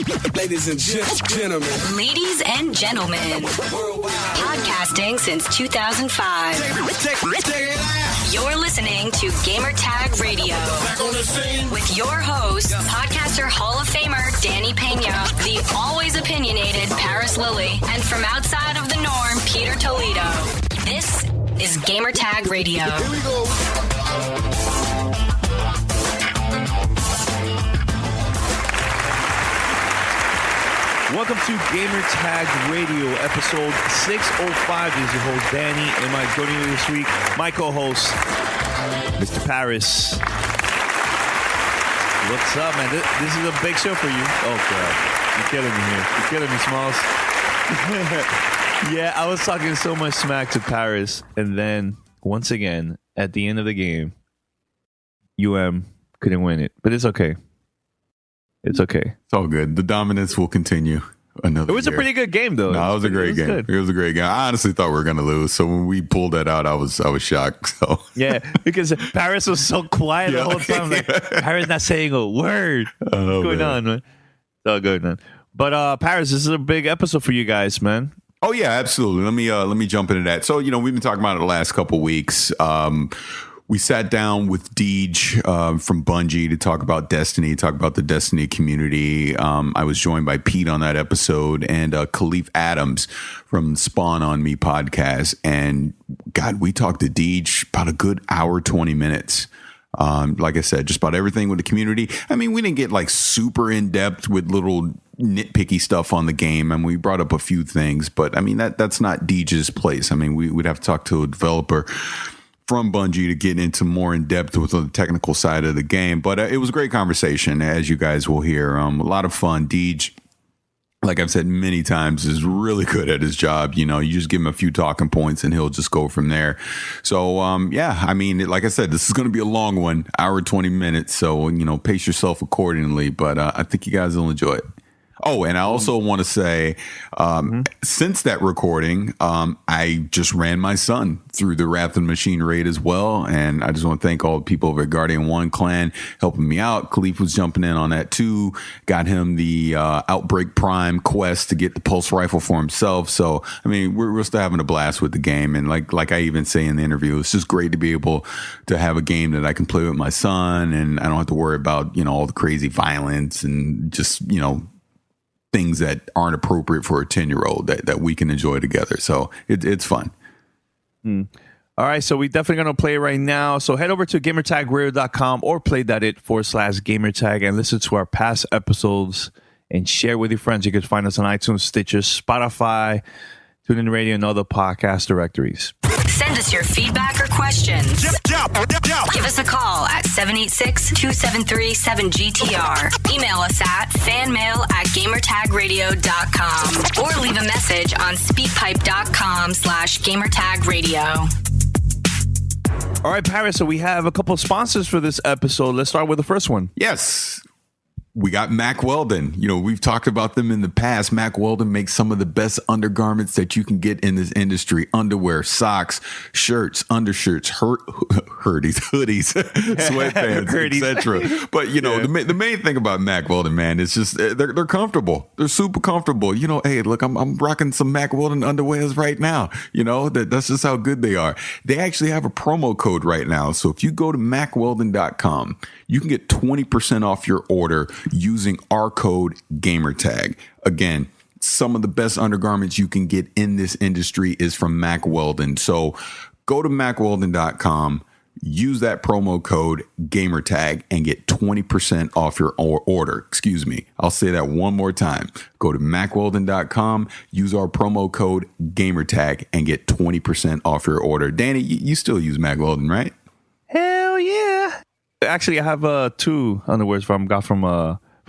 Ladies and gentlemen. Ladies and gentlemen. Podcasting since 2005. You're listening to Gamertag Radio. With your host, podcaster Hall of Famer Danny Pena, the always opinionated Parris Lilly, and from outside of the norm, Peter Toledo. This is Gamertag Radio. Here we go. Welcome to Gamertag Radio, episode 605. This is your host, Danny, and joining me this week, my co-host, Mr. Parris. What's up, man? This is a big show for you. Oh, God. You're killing me here. You're killing me, Smalls. Yeah, I was talking so much smack to Parris, and then, once again, at the end of the game, couldn't win it. But it's okay. It's okay. It's all good. The dominance will continue another It was year. a pretty good game, though. No, it was a great game. Good. It was a great game. I honestly thought we were going to lose. So when we pulled that out, I was shocked. So yeah, because Parris was so quiet the whole time. Like, Parris not saying a word. What's going on, man? It's all good, man. But Parris, this is a big episode for you guys, man. Oh yeah, absolutely. Let me jump into that. So, we've been talking about it the last couple weeks. We sat down with DeeJ from Bungie to talk about Destiny, talk about the Destiny community. I was joined by Pete on that episode and Kahlief Adams from Spawn on Me podcast. And God, we talked to DeeJ about a good hour, 20 minutes. Like I said, just about everything with the community. I mean, we didn't get like super in depth with little nitpicky stuff on the game. I mean, we brought up a few things, but I mean, that's not DeeJ's place. I mean, we'd have to talk to a developer from Bungie to get into more in depth with the technical side of the game. But it was a great conversation, as you guys will hear. A lot of fun. DeeJ, like I've said many times, is really good at his job. You just give him a few talking points and he'll just go from there. So, yeah, I mean, like I said, this is going to be a long one, hour, 20 minutes. So, pace yourself accordingly. But I think you guys will enjoy it. Oh, and I also want to say, since that recording, I just ran my son through the Wrath of the Machine raid as well. And I just want to thank all the people over at Guardian 1 clan helping me out. Kahlief was jumping in on that too. Got him the Outbreak Prime quest to get the pulse rifle for himself. So, I mean, we're still having a blast with the game. And like I even say in the interview, it's just great to be able to have a game that I can play with my son. And I don't have to worry about, all the crazy violence and just, things that aren't appropriate for a 10-year-old that we can enjoy together. So it's fun. All right. So we definitely going to play it right now. So head over to gamertagradio.com or play.it/gamertag and listen to our past episodes and share with your friends. You can find us on iTunes, Stitcher, Spotify, TuneIn Radio, and other podcast directories. Send us your feedback or questions. Give us a call at 786-273-7GTR. Email us at fanmail@gamertagradio.com or leave a message on speakpipe.com/gamertagradio. All right, Parris, so we have a couple of sponsors for this episode. Let's start with the first one. Yes. We got Mack Weldon. We've talked about them in the past. Mack Weldon makes some of the best undergarments that you can get in this industry. Underwear, socks, shirts, undershirts, hoodies, sweatpants, etc. But, the main thing about Mack Weldon, man, is just they're comfortable. They're super comfortable. Hey, look, I'm rocking some Mack Weldon underwears right now. That's just how good they are. They actually have a promo code right now. So if you go to MackWeldon.com, you can get 20% off your order using our code GamerTag. Again, some of the best undergarments you can get in this industry is from Mack Weldon. So go to MackWeldon.com, use that promo code GamerTag, and get 20% off your order. Excuse me. I'll say that one more time. Go to MackWeldon.com, use our promo code GamerTag, and get 20% off your order. Danny, you still use Mack Weldon, right? Hell yeah. Actually, I have two underwears got from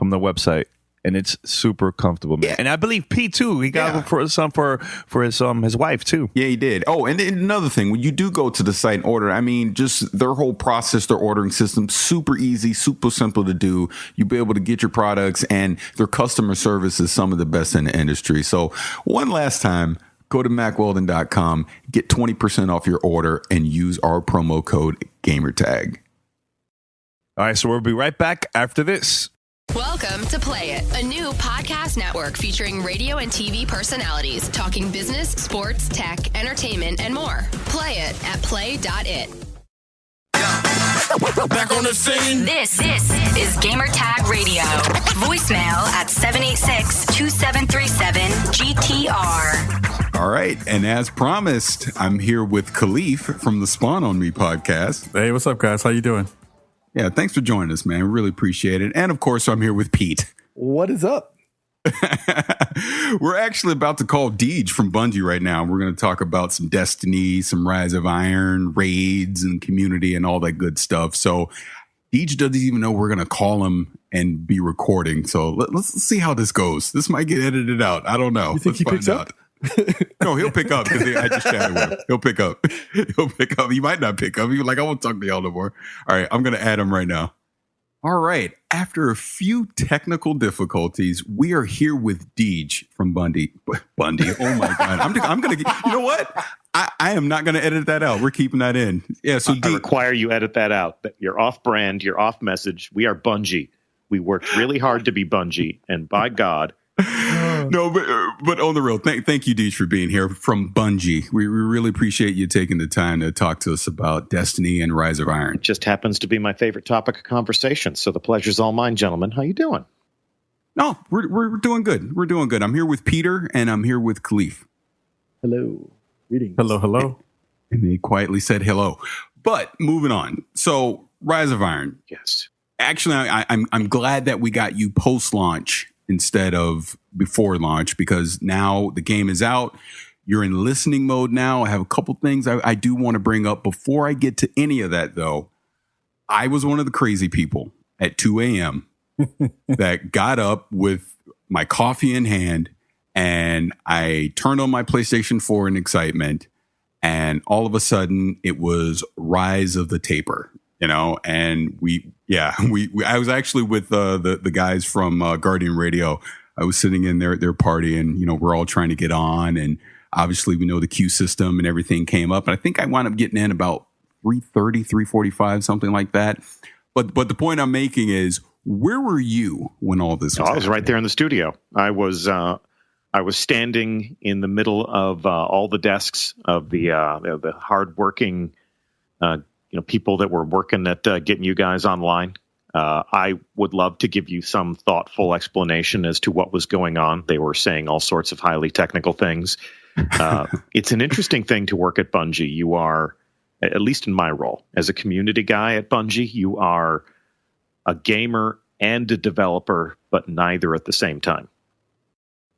the website, and it's super comfortable, man. Yeah. And I believe Pete too. He got some for his wife too. Yeah, he did. Oh, and another thing, when you do go to the site and order, I mean, just their whole process, their ordering system, super easy, super simple to do. You'll be able to get your products, and their customer service is some of the best in the industry. So one last time, go to MackWeldon.com, get 20% off your order, and use our promo code GamerTag. All right, so we'll be right back after this. Welcome to Play It, a new podcast network featuring radio and TV personalities talking business, sports, tech, entertainment, and more. Play it at play.it. Back on the scene. This is Gamertag Radio. Voicemail at 786-2737-GTR. All right. And as promised, I'm here with Kahlief from the Spawn on Me podcast. Hey, what's up, guys? How you doing? Yeah, thanks for joining us, man. Really appreciate it. And of course, I'm here with Pete. What is up? We're actually about to call DeeJ from Bungie right now. We're going to talk about some Destiny, some Rise of Iron, raids, and community, and all that good stuff. So DeeJ doesn't even know we're going to call him and be recording. So let's see how this goes. This might get edited out. I don't know. You think he picks up? No, he'll pick up because I just chatted with him. He'll pick up. He'll pick up. He might not pick up. He's like, I won't talk to y'all no more. All right, I'm going to add him right now. All right. After a few technical difficulties, we are here with DeeJ from Bungie. Bungie. Oh my God. I'm going to, you know what? I am not going to edit that out. We're keeping that in. Yeah. So I require you edit that out. You're off brand. You're off message. We are Bungie. We worked really hard to be Bungie. And by God. No, but on the real, thank you, DeeJ, for being here from Bungie. We really appreciate you taking the time to talk to us about Destiny and Rise of Iron. It just happens to be my favorite topic of conversation. So the pleasure's all mine, gentlemen. How you doing? No, we're doing good. We're doing good. I'm here with Peter and I'm here with Kahlief. Hello. Greetings. Hello. And they quietly said hello. But moving on. So Rise of Iron. Yes. Actually, I'm glad that we got you post-launch instead of before launch, because now the game is out. You're in listening mode now. I have a couple things I do want to bring up. Before I get to any of that, though, I was one of the crazy people at 2 a.m. that got up with my coffee in hand, and I turned on my PlayStation 4 in excitement, and all of a sudden it was Rise of the Taper. And I was actually with the guys from Guardian Radio. I was sitting in their party, and we're all trying to get on, and obviously we know the queue system and everything came up, and I think I wound up getting in about 3:30, 3:45, something like that. But the point I'm making is, where were you when all this was I was happening? right there in the studio. I was standing in the middle of all the desks of the hardworking people that were working at getting you guys online. I would love to give you some thoughtful explanation as to what was going on. They were saying all sorts of highly technical things. It's an interesting thing to work at Bungie. You are, at least in my role, as a community guy at Bungie, you are a gamer and a developer, but neither at the same time.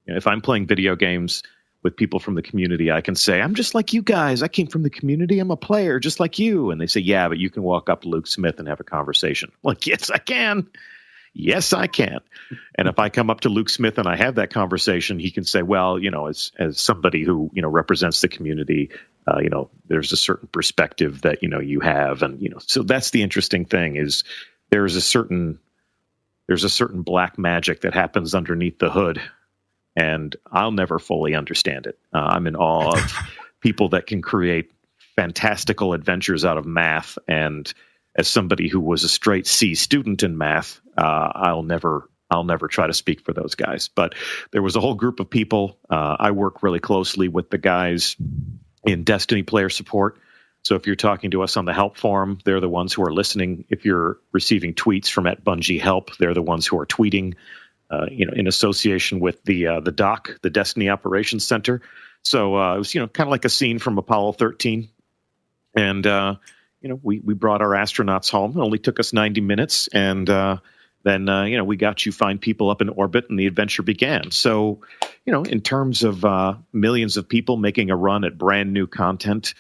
If I'm playing video games with people from the community, I can say, I'm just like you guys. I came from the community. I'm a player just like you. And they say, yeah, but you can walk up to Luke Smith and have a conversation. I'm like, yes, I can. Yes, I can. And if I come up to Luke Smith and I have that conversation, he can say, well, as somebody who, represents the community, there's a certain perspective that, you have. And, so that's the interesting thing is there's a certain black magic that happens underneath the hood. And I'll never fully understand it. I'm in awe of people that can create fantastical adventures out of math. And as somebody who was a straight C student in math, I'll never try to speak for those guys. But there was a whole group of people. I work really closely with the guys in Destiny player support. So if you're talking to us on the help forum, they're the ones who are listening. If you're receiving tweets from @BungieHelp, they're the ones who are tweeting. In association with the DOC, the Destiny Operations Center. So it was, kind of like a scene from Apollo 13. And, we brought our astronauts home. It only took us 90 minutes. And then, we got you fine people up in orbit and the adventure began. So, in terms of millions of people making a run at brand new content,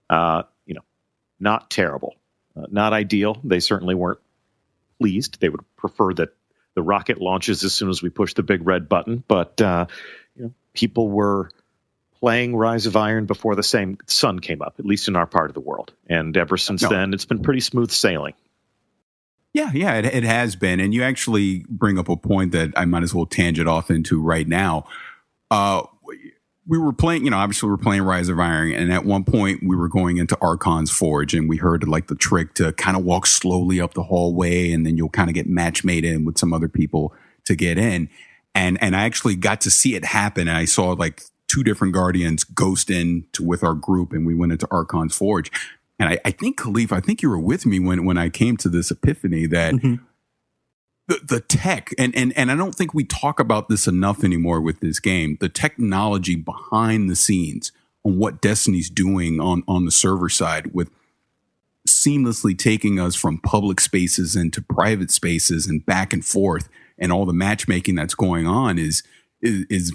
not terrible, not ideal. They certainly weren't pleased. They would prefer that the rocket launches as soon as we push the big red button. But, people were playing Rise of Iron before the same sun came up, at least in our part of the world. And ever since then, it's been pretty smooth sailing. Yeah, it has been. And you actually bring up a point that I might as well tangent off into right now. we were playing, obviously we're playing Rise of Iron. And at one point we were going into Archon's Forge, and we heard like the trick to kind of walk slowly up the hallway, and then you'll kind of get match made in with some other people to get in. And I actually got to see it happen. And I saw like 2 different Guardians ghost in with our group, and we went into Archon's Forge. And I think, Kahlief, I think you were with me when I came to this epiphany that the tech, and I don't think we talk about this enough anymore with this game, the technology behind the scenes on what Destiny's doing on the server side, with seamlessly taking us from public spaces into private spaces and back and forth, and all the matchmaking that's going on is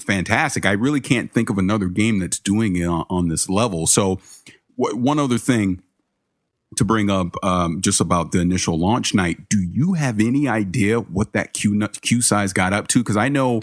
fantastic. I really can't think of another game that's doing it on this level. So one other thing to bring up, just about the initial launch night, do you have any idea what that queue size got up to? Because I know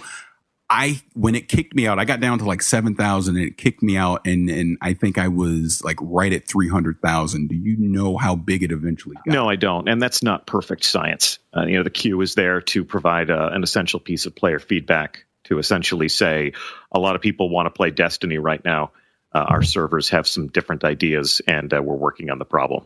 when it kicked me out, I got down to like 7,000, and it kicked me out, and I think I was like right at 300,000. Do you know how big it eventually got? No, I don't. And that's not perfect science. The queue is there to provide an essential piece of player feedback, to essentially say a lot of people want to play Destiny right now. Our servers have some different ideas, and we're working on the problem.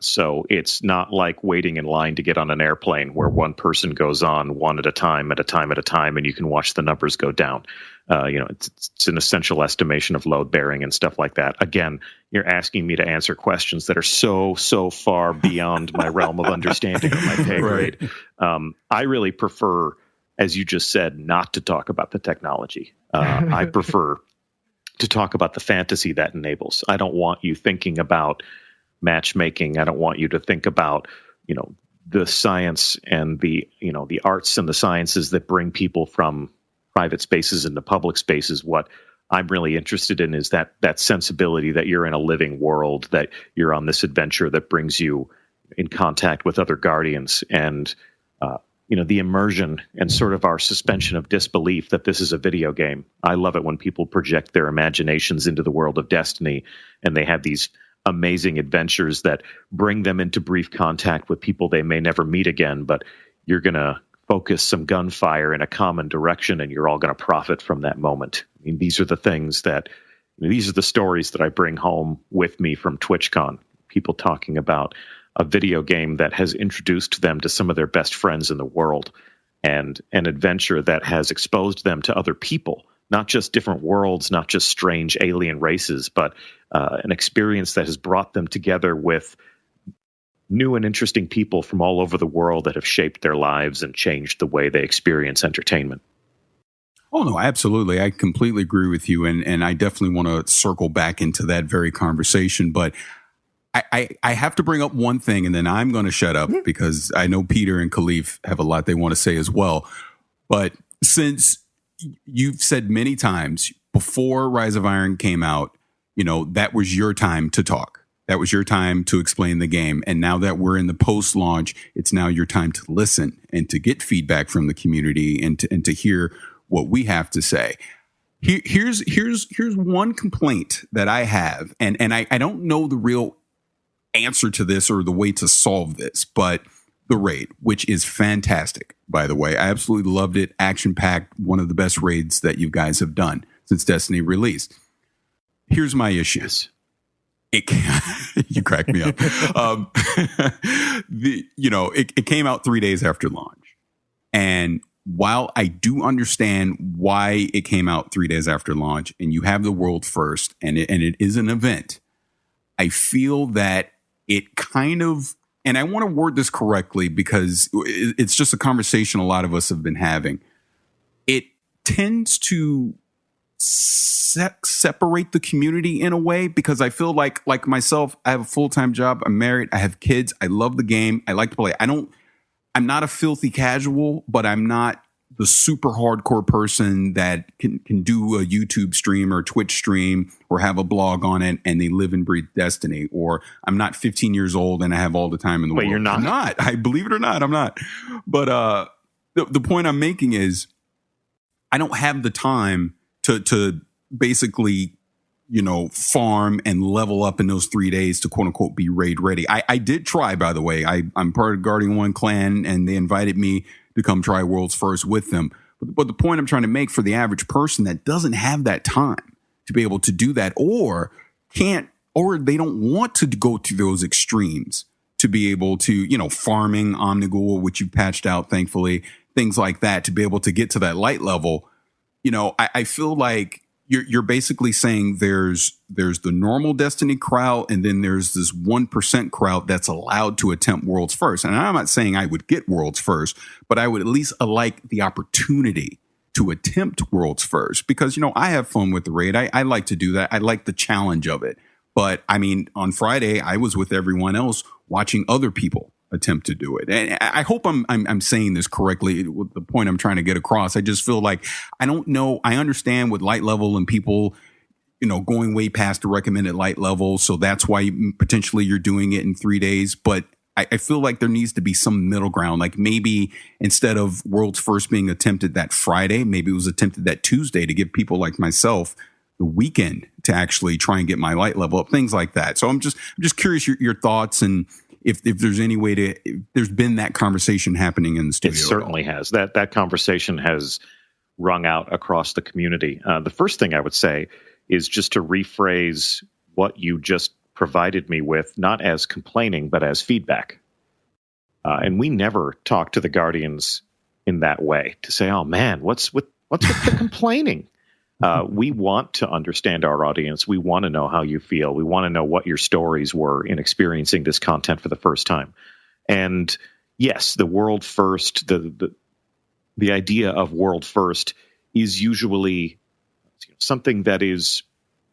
So it's not like waiting in line to get on an airplane where one person goes on one at a time, and you can watch the numbers go down. It's an essential estimation of load bearing and stuff like that. Again, you're asking me to answer questions that are so far beyond my realm of understanding of my pay grade. I really prefer, as you just said, not to talk about the technology. I prefer to talk about the fantasy that enables. I don't want you thinking about matchmaking. I don't want you to think about, the science and the arts and the sciences that bring people from private spaces into public spaces. What I'm really interested in is that sensibility that you're in a living world, that you're on this adventure that brings you in contact with other Guardians, and the immersion and sort of our suspension of disbelief that this is a video game. I love it when people project their imaginations into the world of Destiny, and they have these amazing adventures that bring them into brief contact with people they may never meet again, but you're going to focus some gunfire in a common direction, and you're all going to profit from that moment. I mean, these are the things that, these are the stories that I bring home with me from TwitchCon. People talking about a video game that has introduced them to some of their best friends in the world, and an adventure that has exposed them to other people, not just different worlds, not just strange alien races, but an experience that has brought them together with new and interesting people from all over the world that have shaped their lives and changed the way they experience entertainment. Oh, no, absolutely. I completely agree with you. And I definitely want to circle back into that very conversation. But I have to bring up one thing, and then I'm going to shut up, because I know Peter and Kahlief have a lot they want to say as well. But since you've said many times before Rise of Iron came out, that was your time to talk. That was your time to explain the game. And now that we're in the post-launch, it's now your time to listen and to get feedback from the community, and to hear what we have to say. Here's one complaint that I have, and I don't know the real answer to this or the way to solve this, but the raid, which is fantastic, by the way. I absolutely loved it. Action-packed, one of the best raids that you guys have done since Destiny released. Here's my issues. You crack me up. It came out 3 days after launch. And while I do understand why it came out 3 days after launch, and you have the world first, and it is an event, I feel that it kind of, and I want to word this correctly because it's just a conversation a lot of us have been having. It tends to separate the community in a way, because I feel like myself, I have a full-time job. I'm married. I have kids. I love the game. I like to play. I'm not a filthy casual, but I'm not the super hardcore person that can do a YouTube stream or a Twitch stream or have a blog on it and they live and breathe Destiny. Or I'm not 15 years old and I have all the time in the world. You're not? I'm not. I believe it or not, I'm not. But the point I'm making is I don't have the time to basically, farm and level up in those 3 days to quote unquote be raid ready. I did try, by the way. I'm part of Guardian 1 clan, and they invited me to come try World's First with them. But the point I'm trying to make for the average person that doesn't have that time to be able to do that, or they don't want to go to those extremes to be able to, farming Omnigul, which you patched out, thankfully, things like that, to be able to get to that light level. I feel like you're basically saying there's the normal Destiny crowd, and then there's this 1% crowd that's allowed to attempt worlds first. And I'm not saying I would get worlds first, but I would at least like the opportunity to attempt worlds first, because, I have fun with the raid. I like to do that. I like the challenge of it. But I mean, on Friday, I was with everyone else watching other people attempt to do it. And I hope I'm saying this correctly with the point I'm trying to get across. I just feel like, I don't know. I understand with light level and people, going way past the recommended light level. So that's why potentially you're doing it in 3 days. But I feel like there needs to be some middle ground. Like maybe instead of world's first being attempted that Friday, maybe it was attempted that Tuesday to give people like myself the weekend to actually try and get my light level up, things like that. So I'm just curious your thoughts, and if there's any way if there's been that conversation happening in the studio. It certainly has. That conversation has rung out across the community. The first thing I would say is just to rephrase what you just provided me with, not as complaining, but as feedback. And we never talk to the Guardians in that way, to say, oh man, what's with the complaining? We want to understand our audience. We want to know how you feel. We want to know what your stories were in experiencing this content for the first time. And yes, the world first, the idea of world first is usually something that is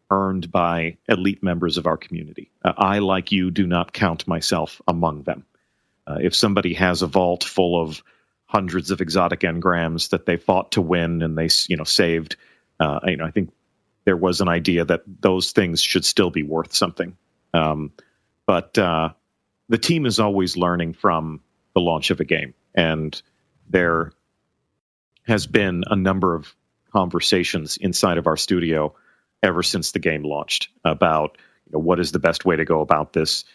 earned by elite members of our community. I, like you, do not count myself among them. If somebody has a vault full of hundreds of exotic engrams that they fought to win and they, saved, I think there was an idea that those things should still be worth something. But the team is always learning from the launch of a game. And there has been a number of conversations inside of our studio ever since the game launched about what is the best way to go about this?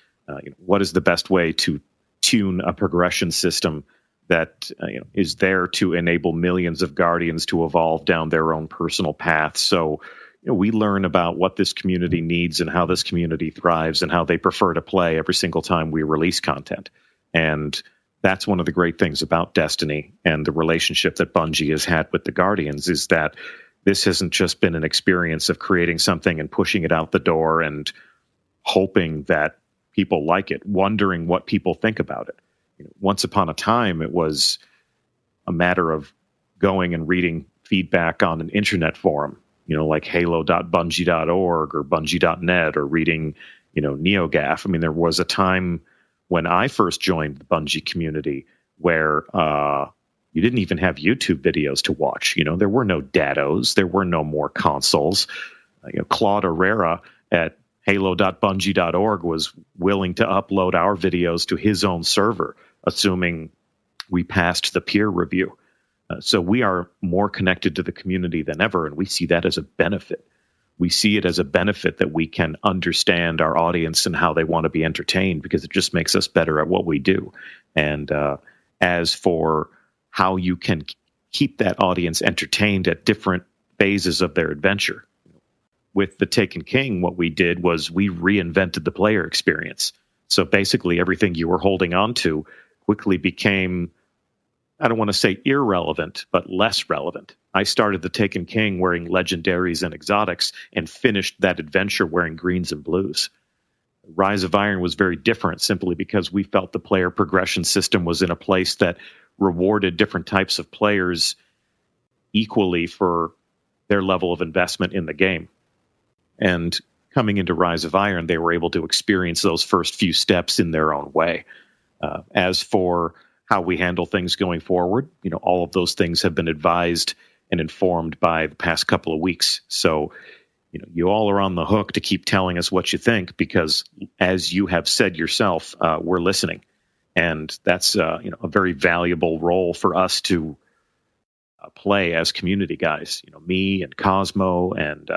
What is the best way to tune a progression system that is there to enable millions of Guardians to evolve down their own personal paths. So we learn about what this community needs and how this community thrives and how they prefer to play every single time we release content. And that's one of the great things about Destiny and the relationship that Bungie has had with the Guardians, is that this hasn't just been an experience of creating something and pushing it out the door and hoping that people like it, wondering what people think about it. Once upon a time, it was a matter of going and reading feedback on an internet forum, like halo.bungie.org or bungie.net, or reading, NeoGAF. I mean, there was a time when I first joined the Bungie community where you didn't even have YouTube videos to watch. There were no dados. There were no more consoles. Claude Herrera at halo.bungie.org was willing to upload our videos to his own server, assuming we passed the peer review. So we are more connected to the community than ever, and we see that as a benefit. We see it as a benefit that we can understand our audience and how they want to be entertained, because it just makes us better at what we do. And as for how you can keep that audience entertained at different phases of their adventure, with the Taken King, what we did was we reinvented the player experience. So basically everything you were holding on to quickly became, I don't want to say irrelevant, but less relevant. I started the Taken King wearing legendaries and exotics and finished that adventure wearing greens and blues. Rise of Iron was very different, simply because we felt the player progression system was in a place that rewarded different types of players equally for their level of investment in the game. And coming into Rise of Iron, they were able to experience those first few steps in their own way. As for how we handle things going forward, all of those things have been advised and informed by the past couple of weeks. So, you all are on the hook to keep telling us what you think, because as you have said yourself, we're listening. And that's, a very valuable role for us to play as community guys, me and Cosmo and,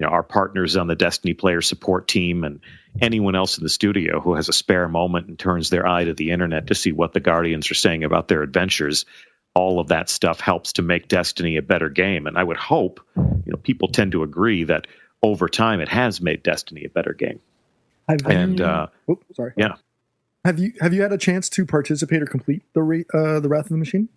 our partners on the Destiny player support team, and anyone else in the studio who has a spare moment and turns their eye to the internet to see what the Guardians are saying about their adventures. all of that stuff helps to make Destiny a better game. And I would hope, people tend to agree that over time it has made Destiny a better game. Sorry. Yeah. Have you had a chance to participate or complete the Wrath of the Machine?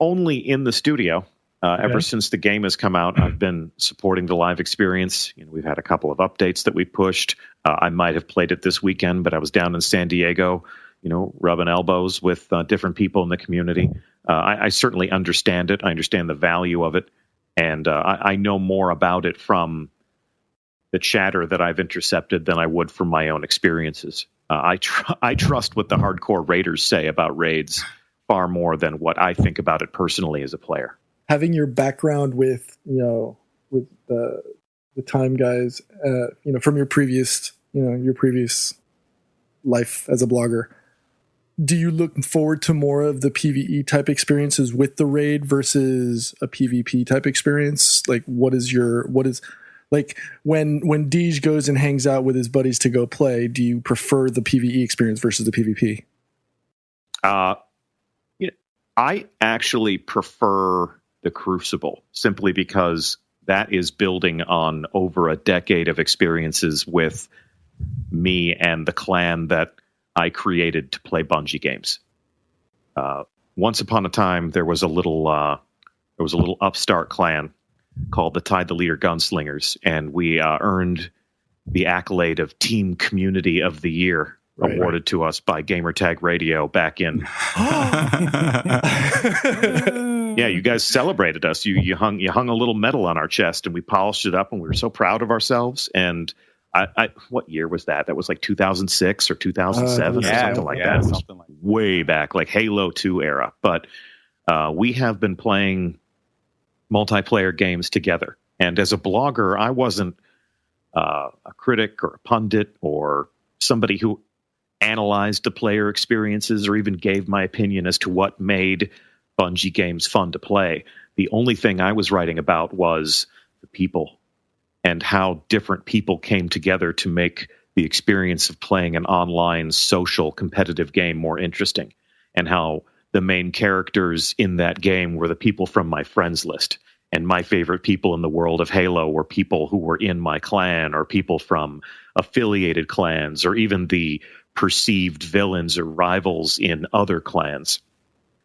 Only in the studio. Okay. Ever since the game has come out, I've been supporting the live experience. We've had a couple of updates that we pushed. I might have played it this weekend, but I was down in San Diego, rubbing elbows with different people in the community. I certainly understand it. I understand the value of it. And I know more about it from the chatter that I've intercepted than I would from my own experiences. I trust what the hardcore raiders say about raids far more than what I think about it personally as a player. Having your background with the Time guys, from your previous life as a blogger, do you look forward to more of the PvE type experiences with the raid versus a PvP type experience? Like, what is like when DeeJ goes and hangs out with his buddies to go play, do you prefer the PvE experience versus the PvP? I actually prefer the Crucible simply because that is building on over a decade of experiences with me and the clan that I created to play Bungie games. Once upon a time, there was a little upstart clan called the Tide the Leader Gunslingers, and we earned the accolade of Team Community of the Year, awarded to us by Gamertag Radio back in. Yeah, you guys celebrated us. You hung a little medal on our chest, and we polished it up, and we were so proud of ourselves. And I what year was that? That was like 2006 or 2007 or something like that. It was way back, like Halo 2 era. But we have been playing multiplayer games together. And as a blogger, I wasn't a critic or a pundit or somebody who analyzed the player experiences or even gave my opinion as to what made Bungie games fun to play. The only thing I was writing about was the people and how different people came together to make the experience of playing an online social competitive game more interesting, and how the main characters in that game were the people from my friends list. And my favorite people in the world of Halo were people who were in my clan or people from affiliated clans or even the perceived villains or rivals in other clans.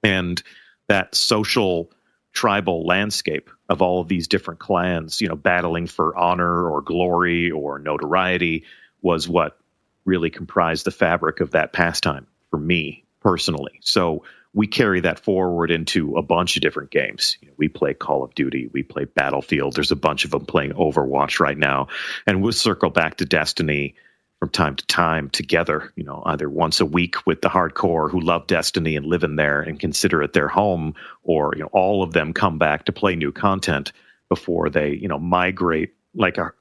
And that social tribal landscape of all of these different clans, battling for honor or glory or notoriety was what really comprised the fabric of that pastime for me personally. So we carry that forward into a bunch of different games. We play Call of Duty, we play Battlefield. There's a bunch of them playing Overwatch right now. And we'll circle back to Destiny from time to time together, either once a week with the hardcore who love Destiny and live in there and consider it their home, or, all of them come back to play new content before they, migrate like a,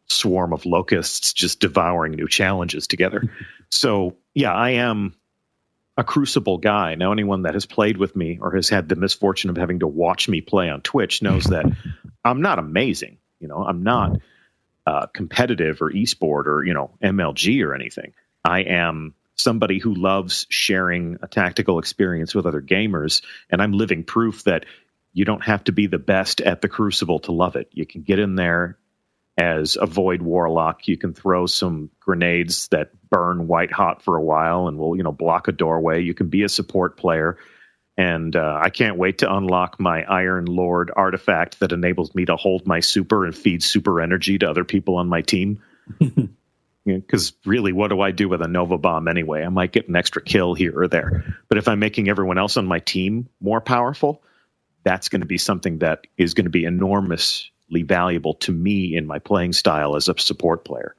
swarm of locusts just devouring new challenges together. So, yeah, I am a Crucible guy. Now, anyone that has played with me or has had the misfortune of having to watch me play on Twitch knows that I'm not amazing. I'm not competitive or esport or, MLG or anything. I am somebody who loves sharing a tactical experience with other gamers, and I'm living proof that you don't have to be the best at the Crucible to love it. You can get in there as a Void Warlock. You can throw some grenades that burn white hot for a while and will, block a doorway. You can be a support player. And I can't wait to unlock my Iron Lord artifact that enables me to hold my super and feed super energy to other people on my team. Because really, what do I do with a Nova Bomb anyway? I might get an extra kill here or there. But if I'm making everyone else on my team more powerful, that's going to be something that is going to be enormously valuable to me in my playing style as a support player.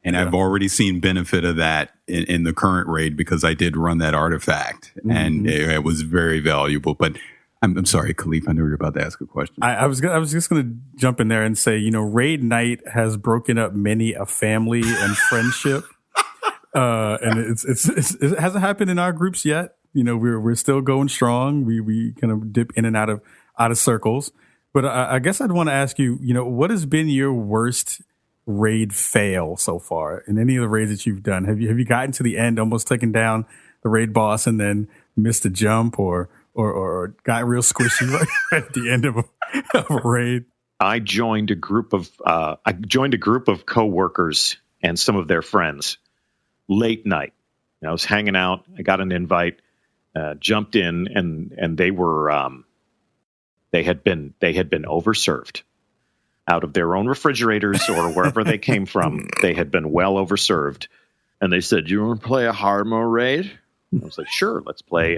And I've already seen benefit of that in the current raid because I did run that artifact and it was very valuable. But I'm sorry, Kahlief, I know you're about to ask a question. I was just going to jump in there and say, raid night has broken up many a family and friendship. And it hasn't happened in our groups yet. We're still going strong. We kind of dip in and out of circles. But I guess I'd want to ask you, what has been your worst raid fail so far in any of the raids that you've done? Have you gotten to the end, almost taken down the raid boss, and then missed a jump or got real squishy right at the end of a raid? I joined a group of coworkers and some of their friends late night. I was hanging out. I got an invite, jumped in, and they were they had been overserved out of their own refrigerators or wherever they came from. They had been well overserved, and they said, "You want to play a hard mode raid?" I was like, "Sure, let's play."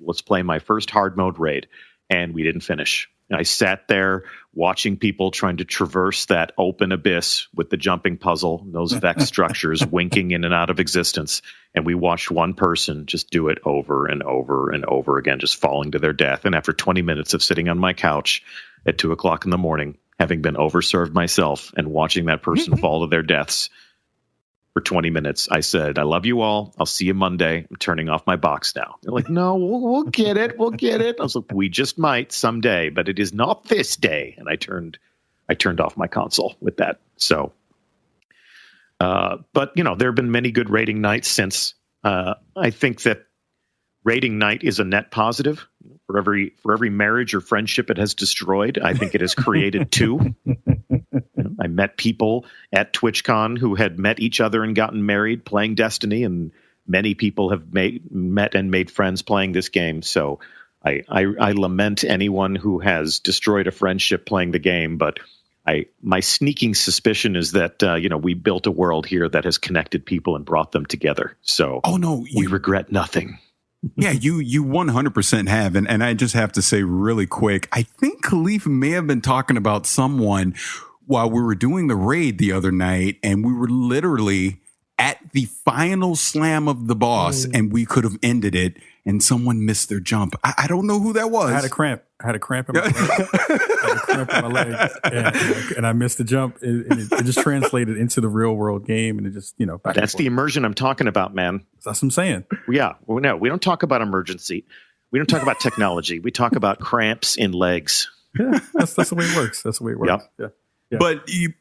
Let's play my first hard mode raid, and we didn't finish. I sat there watching people trying to traverse that open abyss with the jumping puzzle, those Vex structures winking in and out of existence. And we watched one person just do it over and over and over again, just falling to their death. And after 20 minutes of sitting on my couch at 2:00 in the morning, having been overserved myself and watching that person fall to their deaths for 20 minutes, I said, "I love you all. I'll see you Monday. I'm turning off my box now." They're like, "No, we'll get it. We'll get it." I was like, "We just might someday, but it is not this day." And I turned off my console with that. So, but there have been many good raiding nights since. I think that raiding night is a net positive. For every marriage or friendship it has destroyed, I think it has created two. I met people at TwitchCon who had met each other and gotten married playing Destiny, and many people have met and made friends playing this game. So I lament anyone who has destroyed a friendship playing the game, but my sneaking suspicion is that we built a world here that has connected people and brought them together. So we regret nothing. Yeah, you 100% have. And I just have to say really quick, I think Kahlief may have been talking about someone while we were doing the raid the other night, and we were literally at the final slam of the boss, and we could have ended it, and someone missed their jump. I don't know who that was. I had a cramp in my leg. And I missed the jump. It just translated into the real world game, and it just, That's the immersion I'm talking about, man. That's what I'm saying. Yeah. Well, no, we don't talk about emergency. We don't talk about technology. We talk about cramps in legs. Yeah, that's the way it works. That's the way it works. Yep. Yeah. Yeah.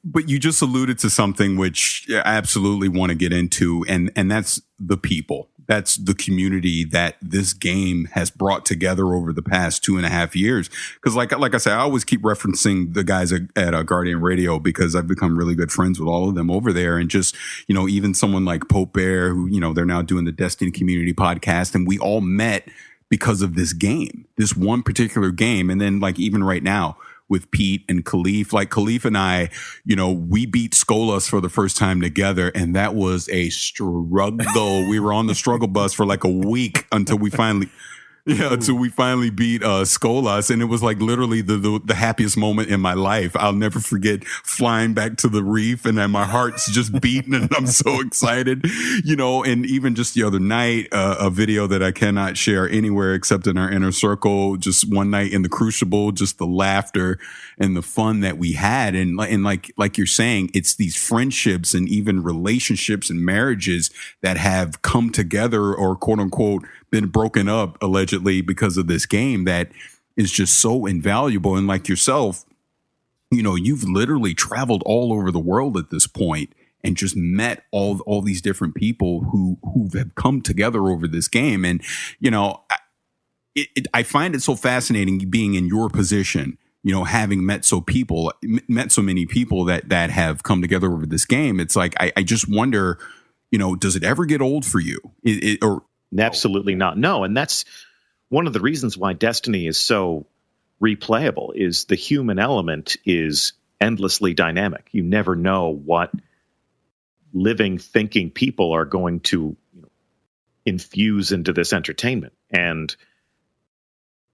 But you just alluded to something which I absolutely want to get into, and that's the people. That's the community that this game has brought together over the past 2.5 years. Because like I said, I always keep referencing the guys at Guardian Radio because I've become really good friends with all of them over there. And just, even someone like Pope Bear, who, they're now doing the Destiny Community Podcast, and we all met because of this game, this one particular game. And then even right now, with Pete and Kahlief. Like Kahlief and I, we beat Skolas for the first time together, and that was a struggle. We were on the struggle bus for a week until we finally beat Skolas, and it was literally the happiest moment in my life. I'll never forget flying back to the reef, and then my heart's just beating, and I'm so excited, and even just the other night, a video that I cannot share anywhere except in our inner circle, just one night in the Crucible, just the laughter and the fun that we had. And like you're saying, it's these friendships and even relationships and marriages that have come together or quote unquote been broken up allegedly because of this game that is just so invaluable. And like yourself, you've literally traveled all over the world at this point and just met all these different people who have come together over this game. And, I find it so fascinating being in your position, having met so many people that have come together over this game. It's I just wonder, does it ever get old for you? Absolutely not. No. And that's one of the reasons why Destiny is so replayable is the human element is endlessly dynamic. You never know what living, thinking people are going to infuse into this entertainment. And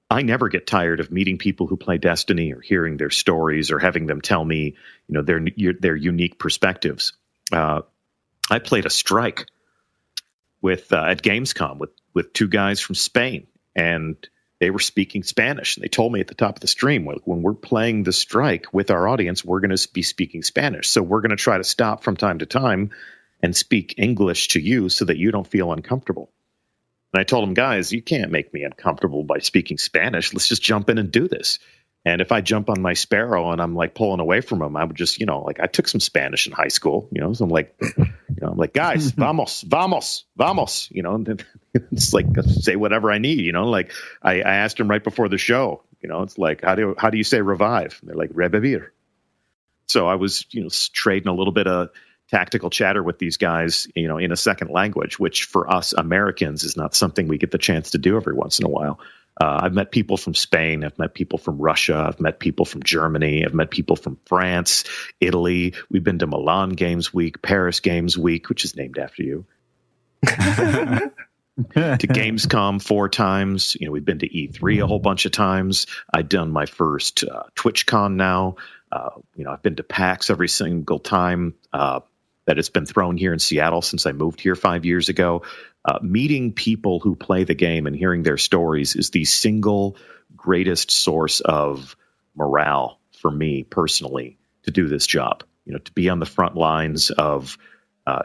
I never get tired of meeting people who play Destiny or hearing their stories or having them tell me, their unique perspectives. I played a strike with at Gamescom with two guys from Spain, and they were speaking Spanish. And they told me at the top of the stream, when we're playing the strike with our audience, we're going to be speaking Spanish. So we're going to try to stop from time to time and speak English to you so that you don't feel uncomfortable. And I told them, guys, you can't make me uncomfortable by speaking Spanish. Let's just jump in and do this. And if I jump on my Sparrow and I'm pulling away from them, I would just, I took some Spanish in high school, so I'm like, guys, vamos, vamos, vamos, and It's like, say whatever I need, like I asked him right before the show, it's like, how do you say revive? And they're like, revivir. So I was, trading a little bit of tactical chatter with these guys, in a second language, which for us Americans is not something we get the chance to do every once in a while. I've met people from Spain. I've met people from Russia. I've met people from Germany. I've met people from France, Italy. We've been to Milan Games Week, Paris Games Week, which is named after you. To Gamescom 4 times. We've been to E3 a whole bunch of times. I've done my first TwitchCon now. I've been to PAX every single time that it's been thrown here in Seattle since I moved here 5 years ago. Meeting people who play the game and hearing their stories is the single greatest source of morale for me personally to do this job. To be on the front lines of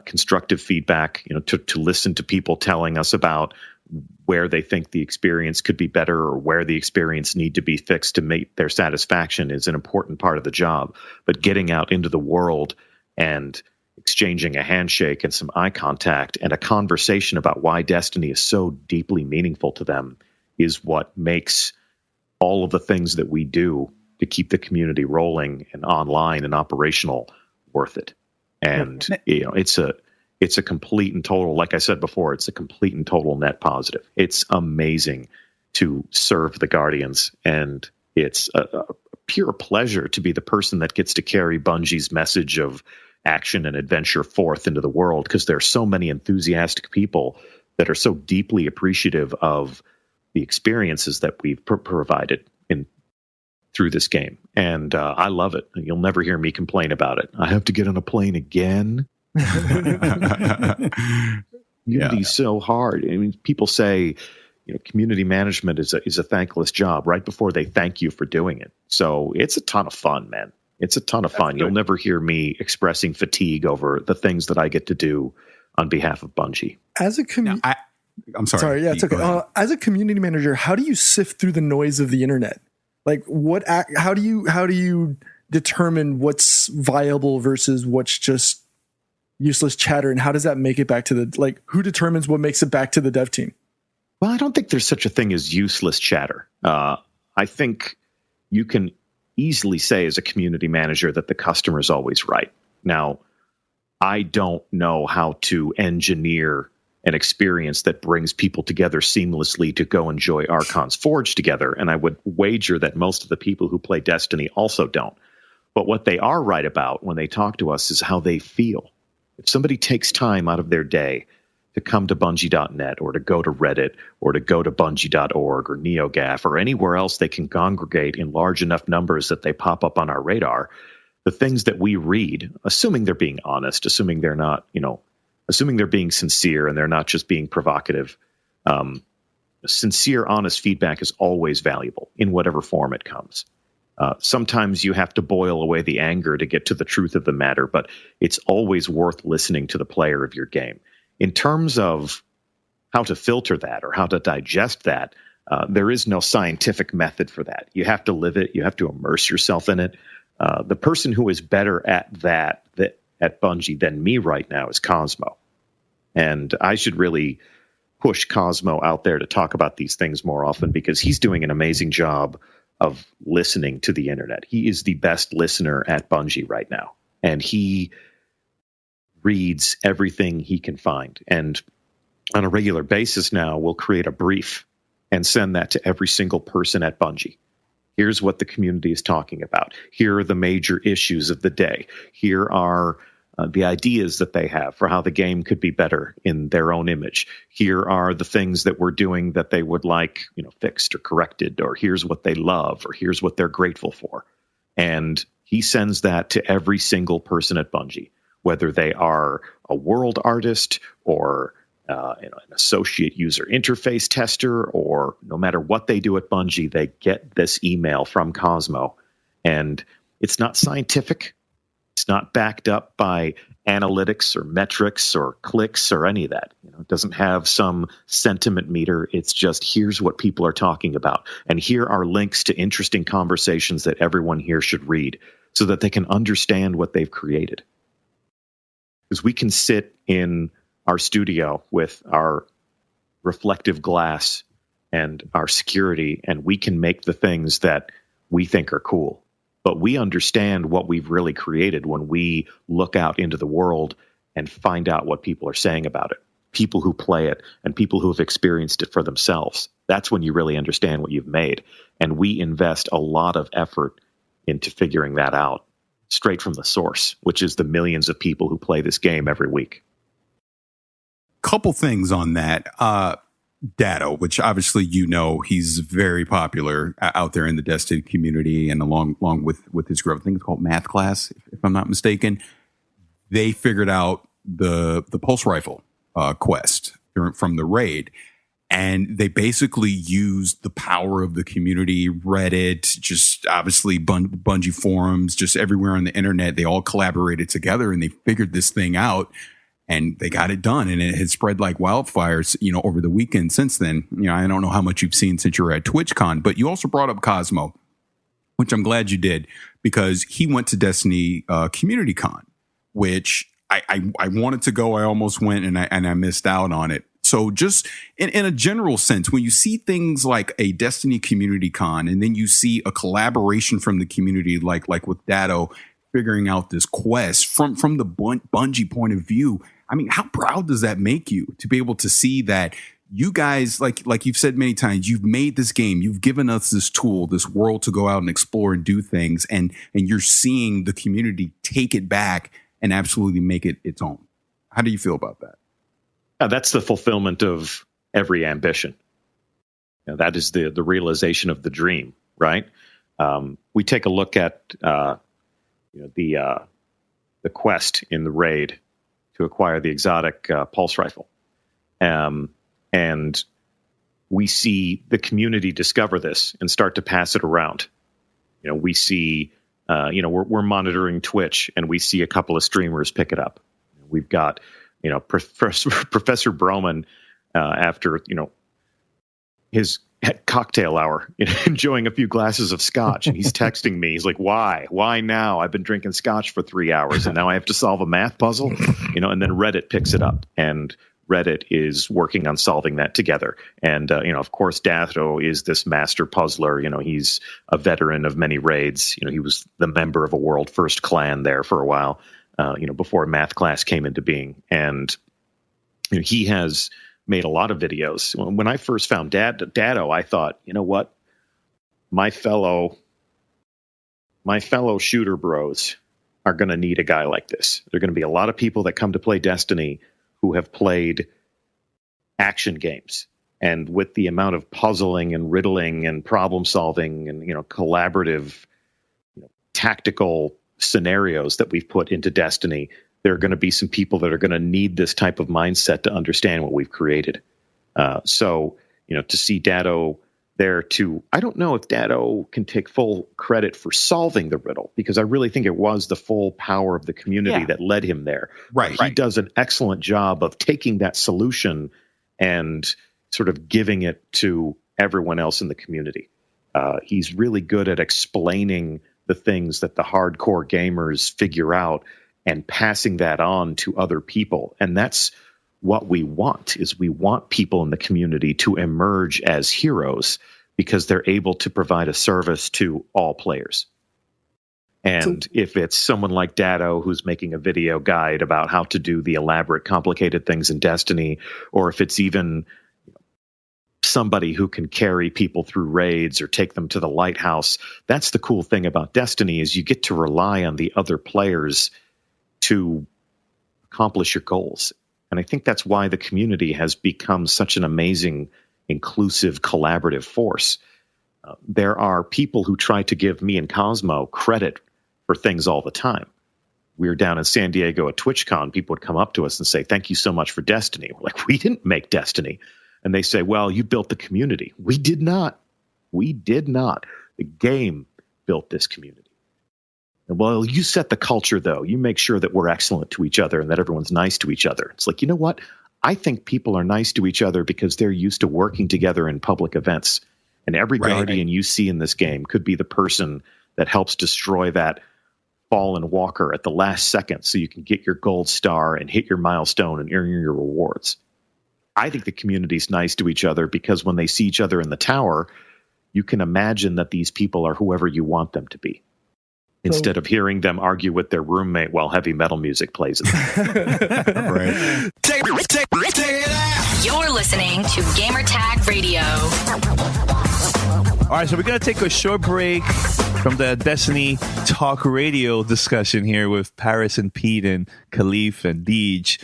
constructive feedback, to listen to people telling us about where they think the experience could be better or where the experience need to be fixed to meet their satisfaction is an important part of the job. But getting out into the world and exchanging a handshake and some eye contact and a conversation about why Destiny is so deeply meaningful to them is what makes all of the things that we do to keep the community rolling and online and operational worth it. And it's a complete and total, like I said before, it's a complete and total net positive. It's amazing to serve the Guardians, and it's a pure pleasure to be the person that gets to carry Bungie's message of action and adventure forth into the world, because there are so many enthusiastic people that are so deeply appreciative of the experiences that we've provided through this game. And I love it. You'll never hear me complain about it. I have to get on a plane again. Unity's so hard. I mean, people say, community management is a thankless job right before they thank you for doing it. So it's a ton of fun, man. It's a ton of fun. You'll never hear me expressing fatigue over the things that I get to do on behalf of Bungie. As a I'm sorry. Sorry, yeah, it's okay. As a community manager, how do you sift through the noise of the internet? Like, how do you determine what's viable versus what's just useless chatter, and how does that make it back to who determines what makes it back to the dev team? Well, I don't think there's such a thing as useless chatter. I think you can easily say as a community manager that the customer is always right. Now, I don't know how to engineer an experience that brings people together seamlessly to go enjoy Archon's Forge together, and I would wager that most of the people who play Destiny also don't. But what they are right about when they talk to us is how they feel. If somebody takes time out of their day to come to Bungie.net or to go to Reddit or to go to Bungie.org or NeoGAF or anywhere else they can congregate in large enough numbers that they pop up on our radar, the things that we read, assuming they're being honest, assuming they're not, assuming they're being sincere and they're not just being provocative, sincere, honest feedback is always valuable in whatever form it comes. Sometimes you have to boil away the anger to get to the truth of the matter, but it's always worth listening to the player of your game. In terms of how to filter that or how to digest that, there is no scientific method for that. You have to live it. You have to immerse yourself in it. The person who is better at that at Bungie than me right now is Cosmo. And I should really push Cosmo out there to talk about these things more often, because he's doing an amazing job of listening to the internet. He is the best listener at Bungie right now. And he reads everything he can find. And on a regular basis now, we'll create a brief and send that to every single person at Bungie. Here's what the community is talking about. Here are the major issues of the day. Here are the ideas that they have for how the game could be better in their own image. Here are the things that we're doing that they would like, fixed or corrected, or here's what they love, or here's what they're grateful for. And he sends that to every single person at Bungie, whether they are a world artist or an associate user interface tester, or no matter what they do at Bungie, they get this email from Cosmo. And it's not scientific. It's not backed up by analytics or metrics or clicks or any of that. It doesn't have some sentiment meter. It's just, here's what people are talking about. And here are links to interesting conversations that everyone here should read so that they can understand what they've created. Because we can sit in our studio with our reflective glass and our security, and we can make the things that we think are cool. But we understand what we've really created when we look out into the world and find out what people are saying about it. People who play it and people who have experienced it for themselves. That's when you really understand what you've made. And we invest a lot of effort into figuring that out straight from the source, which is the millions of people who play this game every week. Couple things on that. Dado, which obviously he's very popular out there in the Destiny community, and along with his group, I think it's called Math Class, if I'm not mistaken. They figured out the pulse rifle quest from the raid, and they basically used the power of the community, Reddit, just obviously Bungie forums, just everywhere on the internet. They all collaborated together and they figured this thing out. And they got it done, and it had spread like wildfires, over the weekend since then. I don't know how much you've seen since you were at TwitchCon, but you also brought up Cosmo, which I'm glad you did, because he went to Destiny Community Con, which I wanted to go. I almost went, and I missed out on it. So just in a general sense, when you see things like a Destiny Community Con, and then you see a collaboration from the community, like with Dado figuring out this quest from the Bungie point of view, I mean, how proud does that make you to be able to see that you guys, like you've said many times, you've made this game, you've given us this tool, this world to go out and explore and do things, and you're seeing the community take it back and absolutely make it its own. How do you feel about that? That's the fulfillment of every ambition. That is the realization of the dream, right? We take a look at the quest in the raid to acquire the exotic pulse rifle. And we see the community discover this and start to pass it around. We see, we're monitoring Twitch, and we see a couple of streamers pick it up. We've got, Professor Broman, after, his cocktail hour, enjoying a few glasses of scotch, and he's texting me. He's like, why now? I've been drinking scotch for 3 hours, and now I have to solve a math puzzle, and then Reddit picks it up, and Reddit is working on solving that together. And, of course, Dado is this master puzzler. He's a veteran of many raids. He was the member of a world first clan there for a while, before Math Class came into being. And he has made a lot of videos. When I first found Dado, I thought, what? My fellow shooter bros are going to need a guy like this. There are going to be a lot of people that come to play Destiny who have played action games. And with the amount of puzzling and riddling and problem solving and, collaborative, tactical scenarios that we've put into Destiny, there are going to be some people that are going to need this type of mindset to understand what we've created. So, to see Dado there too, I don't know if Dado can take full credit for solving the riddle, because I really think it was the full power of the community that led him there. Right. He does an excellent job of taking that solution and sort of giving it to everyone else in the community. He's really good at explaining the things that the hardcore gamers figure out and passing that on to other people. And that's what we want, is we want people in the community to emerge as heroes because they're able to provide a service to all players. And if it's someone like Dado who's making a video guide about how to do the elaborate, complicated things in Destiny, or if it's even somebody who can carry people through raids or take them to the lighthouse, that's the cool thing about Destiny, is you get to rely on the other players to accomplish your goals. And I think that's why the community has become such an amazing, inclusive, collaborative force. There are people who try to give me and Cosmo credit for things all the time. We were down in San Diego at TwitchCon. People would come up to us and say, "Thank you so much for Destiny." We're like, "We didn't make Destiny." And they say, "Well, you built the community." We did not. We did not. The game built this community. Well, you set the culture, though. You make sure that we're excellent to each other and that everyone's nice to each other. It's like, you know what? I think people are nice to each other because they're used to working together in public events. And every Guardian you see in this game could be the person that helps destroy that fallen walker at the last second so you can get your gold star and hit your milestone and earn your rewards. I think the community's nice to each other because when they see each other in the tower, you can imagine that these people are whoever you want them to be, instead of hearing them argue with their roommate while heavy metal music plays. Right. Take it out. You're listening to Gamertag Radio. All right, so we're going to take a short break from the Destiny Talk Radio discussion here with Parris and Pete and Kahlief and DeeJ.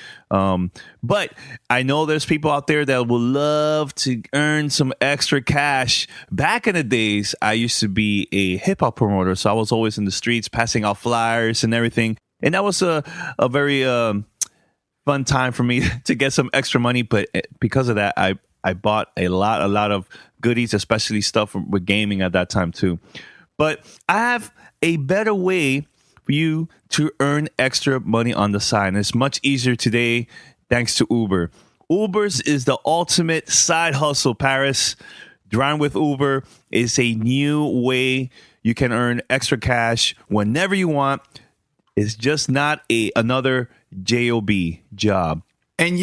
But I know there's people out there that would love to earn some extra cash. Back in the days, I used to be a hip-hop promoter, so I was always in the streets passing out flyers and everything. And that was a very fun time for me to get some extra money. But because of that, I bought a lot of goodies, especially stuff with gaming at that time too. But I have a better way for you to earn extra money on the side. And it's much easier today thanks to Uber. Uber's is the ultimate side hustle, Parris. Driving with Uber is a new way you can earn extra cash whenever you want. It's just not another job job. And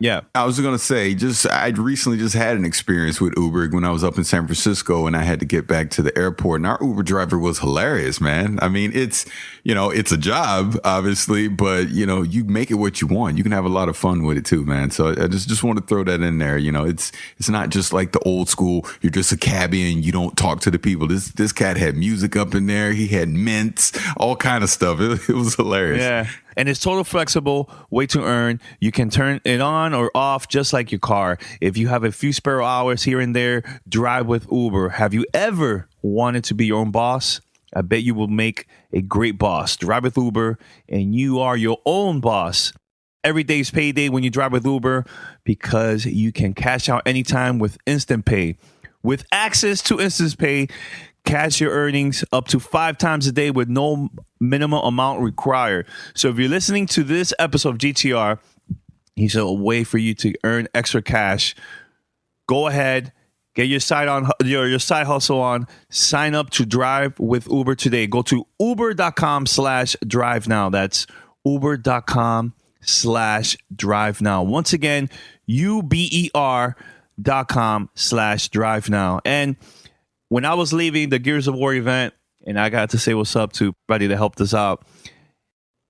yeah, I was going to say, I'd recently just had an experience with Uber when I was up in San Francisco and I had to get back to the airport. And our Uber driver was hilarious, man. I mean, it's a job, obviously, but, you make it what you want. You can have a lot of fun with it, too, man. So I just want to throw that in there. It's not just like the old school. You're just a cabbie and you don't talk to the people. This cat had music up in there. He had mints, all kind of stuff. It was hilarious. Yeah. And it's total flexible way to earn. You can turn it on or off just like your car. If you have a few spare hours here and there, drive with Uber. Have you ever wanted to be your own boss? I bet you will make a great boss. Drive with Uber and you are your own boss. Every day's payday when you drive with Uber because you can cash out anytime with Instant Pay. With access to Instant Pay, cash your earnings up to 5 times a day with no minimum amount required. So if you're listening to this episode of GTR, here's a way for you to earn extra cash. Go ahead, get your side hustle on. Sign up to drive with Uber today. Go to uber.com/drive now. That's uber.com/drive now. Once again, uber.com/drive now. And when I was leaving the Gears of War event, and I got to say what's up to everybody that helped us out,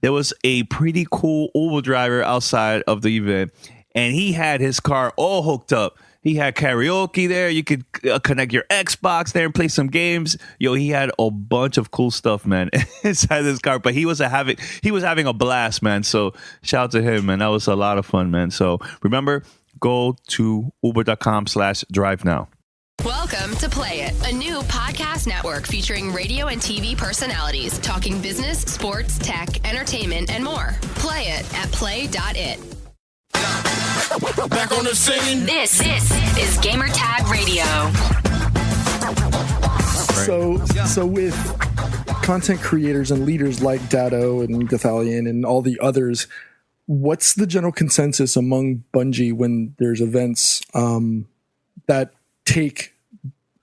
there was a pretty cool Uber driver outside of the event, and he had his car all hooked up. He had karaoke there. You could connect your Xbox there and play some games. He had a bunch of cool stuff, man, inside this car. But he was having a blast, man. So shout out to him, man. That was a lot of fun, man. So remember, go to uber.com/drive now. Welcome to Play It, a new podcast network featuring radio and TV personalities talking business, sports, tech, entertainment, and more. Play it at play.it. Back on the scene. This is Gamertag Radio. So with content creators and leaders like Dado and Gathalion and all the others, what's the general consensus among Bungie when there's events that take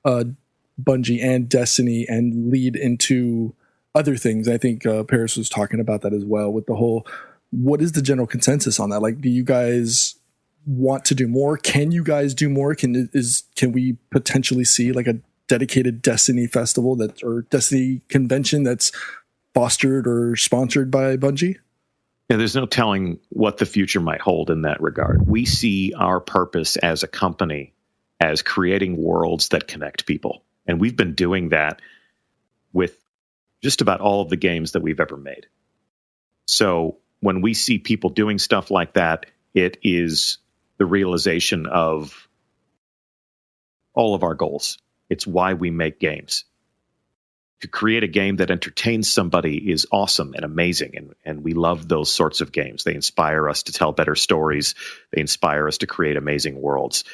Bungie and Destiny and lead into other things? I think Parris was talking about that as well with the whole, what is the general consensus on that? Like, do you guys want to do more? Can you guys do more? Can we potentially see like a dedicated Destiny festival or Destiny convention that's fostered or sponsored by Bungie? Yeah, there's no telling what the future might hold in that regard. We see our purpose as a company as creating worlds that connect people. And we've been doing that with just about all of the games that we've ever made. So when we see people doing stuff like that, it is the realization of all of our goals. It's why we make games. To create a game that entertains somebody is awesome and amazing, and we love those sorts of games. They inspire us to tell better stories. They inspire us to create amazing worlds.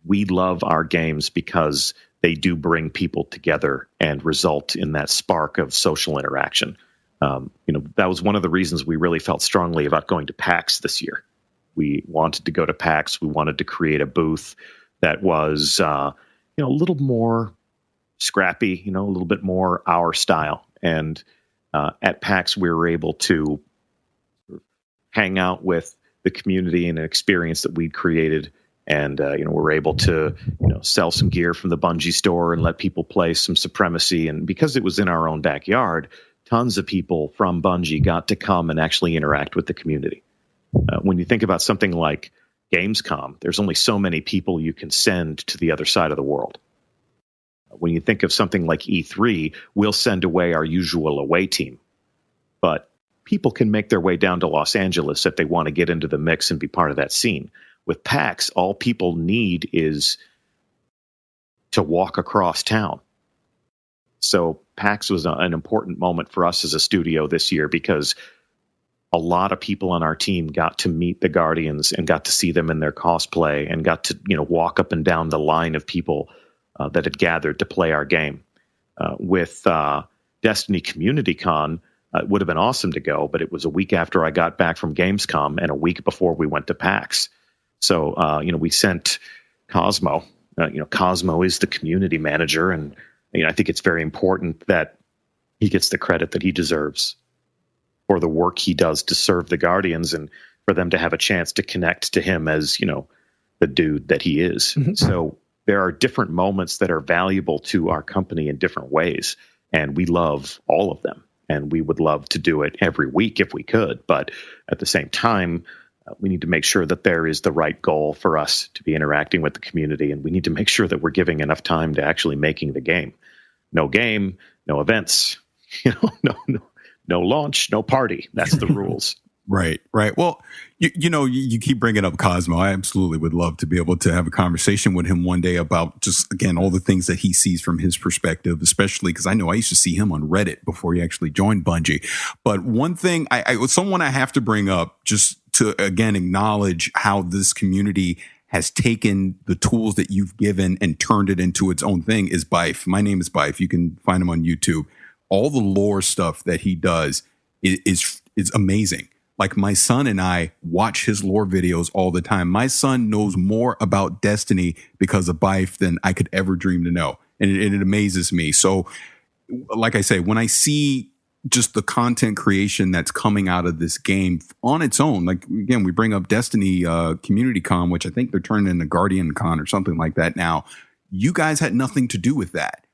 We love our games because they do bring people together and result in that spark of social interaction. That was one of the reasons we really felt strongly about going to PAX this year. We wanted to go to PAX. We wanted to create a booth that was, a little more scrappy, a little bit more our style. And at PAX, we were able to hang out with the community and an experience that we'd created. And, we're able to, sell some gear from the Bungie store and let people play some Supremacy. And because it was in our own backyard, tons of people from Bungie got to come and actually interact with the community. When you think about something like Gamescom, there's only so many people you can send to the other side of the world. When you think of something like E3, we'll send away our usual away team. But people can make their way down to Los Angeles if they want to get into the mix and be part of that scene. With PAX, all people need is to walk across town. So PAX was an important moment for us as a studio this year because a lot of people on our team got to meet the Guardians and got to see them in their cosplay and got to walk up and down the line of people that had gathered to play our game. With Destiny Community Con, it would have been awesome to go, but it was a week after I got back from Gamescom and a week before we went to PAX. So, we sent Cosmo. Cosmo is the community manager, and I think it's very important that he gets the credit that he deserves for the work he does to serve the Guardians and for them to have a chance to connect to him as, the dude that he is. Mm-hmm. So there are different moments that are valuable to our company in different ways, and we love all of them. And we would love to do it every week if we could. But at the same time, we need to make sure that there is the right goal for us to be interacting with the community. And we need to make sure that we're giving enough time to actually making the game. No game, no events, no launch, no party. That's the rules. Right. Well, you keep bringing up Cosmo. I absolutely would love to be able to have a conversation with him one day about just, again, all the things that he sees from his perspective, especially because I know I used to see him on Reddit before he actually joined Bungie. But one thing someone I have to bring up just to, again, acknowledge how this community has taken the tools that you've given and turned it into its own thing is Bife. My name is Bife. You can find him on YouTube. All the lore stuff that he does is amazing. Like my son and I watch his lore videos all the time. My son knows more about Destiny because of Bife than I could ever dream to know. And it amazes me. So like I say, when I see just the content creation that's coming out of this game on its own, like again, we bring up Destiny Community Con, which I think they're turning into Guardian Con or something like that now. You guys had nothing to do with that.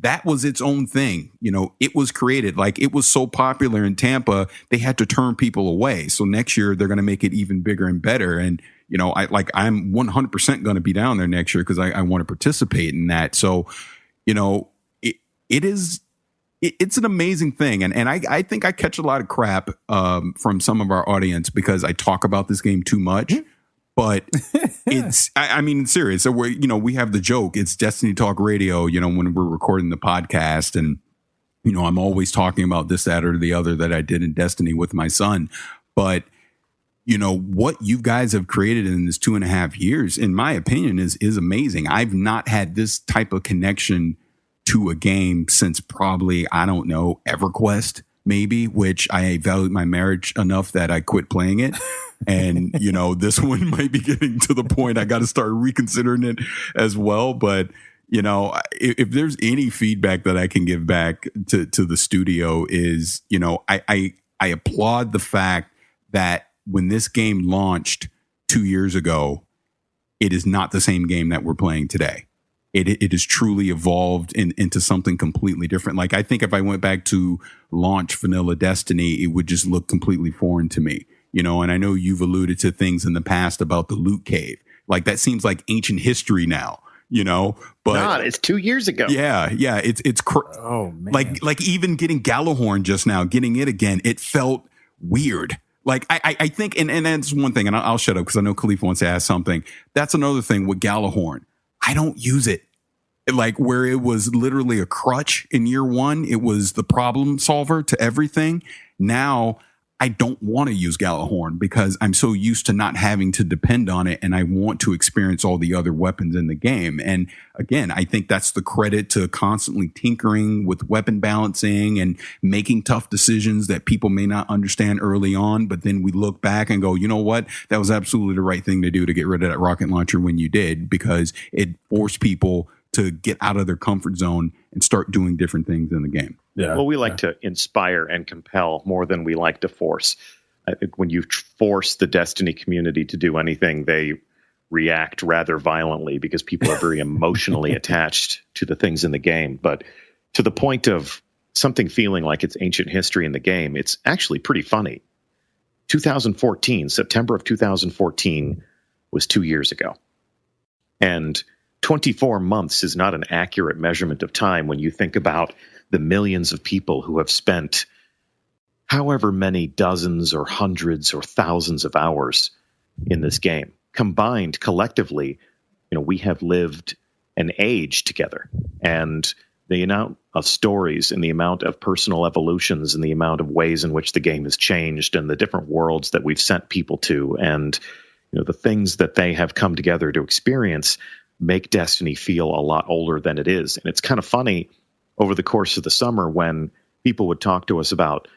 That was its own thing. It was created, like it was so popular in Tampa, they had to turn people away. So next year they're going to make it even bigger and better. And, I'm 100% going to be down there next year because I want to participate in that. So, it's an amazing thing. And I think I catch a lot of crap from some of our audience because I talk about this game too much. But it's, I mean, serious. So we have the joke. It's Destiny Talk Radio, when we're recording the podcast and, I'm always talking about this, that, or the other that I did in Destiny with my son. But, what you guys have created in this 2.5 years, in my opinion, is amazing. I've not had this type of connection to a game since probably, I don't know, EverQuest, maybe, which I valued my marriage enough that I quit playing it. And, this one might be getting to the point I got to start reconsidering it as well. But, if there's any feedback that I can give back to the studio is, I applaud the fact that when this game launched 2 years ago, it is not the same game that we're playing today. It has truly evolved into something completely different. Like, I think if I went back to launch vanilla Destiny, it would just look completely foreign to me. And I know you've alluded to things in the past about the loot cave. Like that seems like ancient history now, but it's 2 years ago. Yeah. It's oh man. Like even getting Galahorn just now, getting it again, it felt weird. Like I think, and that's one thing, and I'll shut up because I know Kahlief wants to ask something. That's another thing with Galahorn. I don't use it. Like where it was literally a crutch in year one, it was the problem solver to everything. Now I don't want to use Galahorn because I'm so used to not having to depend on it, and I want to experience all the other weapons in the game. And again, I think that's the credit to constantly tinkering with weapon balancing and making tough decisions that people may not understand early on, but then we look back and go, you know what? That was absolutely the right thing to do to get rid of that rocket launcher when you did, because it forced people to get out of their comfort zone and start doing different things in the game. Yeah. Well, we like to inspire and compel more than we like to force. I think when you force the Destiny community to do anything, they react rather violently because people are very emotionally attached to the things in the game. But to the point of something feeling like it's ancient history in the game, it's actually pretty funny. 2014, September of 2014 was 2 years ago. And 24 months is not an accurate measurement of time when you think about the millions of people who have spent however many dozens or hundreds or thousands of hours in this game. Combined, collectively, we have lived an age together. And the amount of stories and the amount of personal evolutions and the amount of ways in which the game has changed and the different worlds that we've sent people to and the things that they have come together to experience make Destiny feel a lot older than it is. And it's kind of funny over the course of the summer when people would talk to us about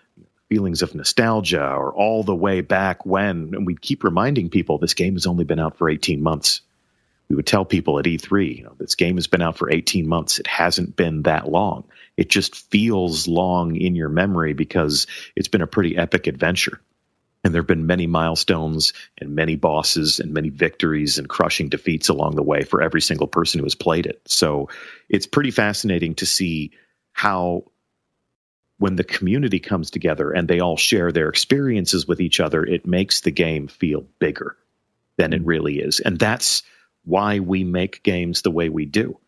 feelings of nostalgia or all the way back when, and we'd keep reminding people this game has only been out for 18 months. We would tell people at E3, this game has been out for 18 months. It hasn't been that long. It just feels long in your memory because it's been a pretty epic adventure. And there have been many milestones and many bosses and many victories and crushing defeats along the way for every single person who has played it. So it's pretty fascinating to see how when the community comes together and they all share their experiences with each other, it makes the game feel bigger than it really is. And that's why we make games the way we do.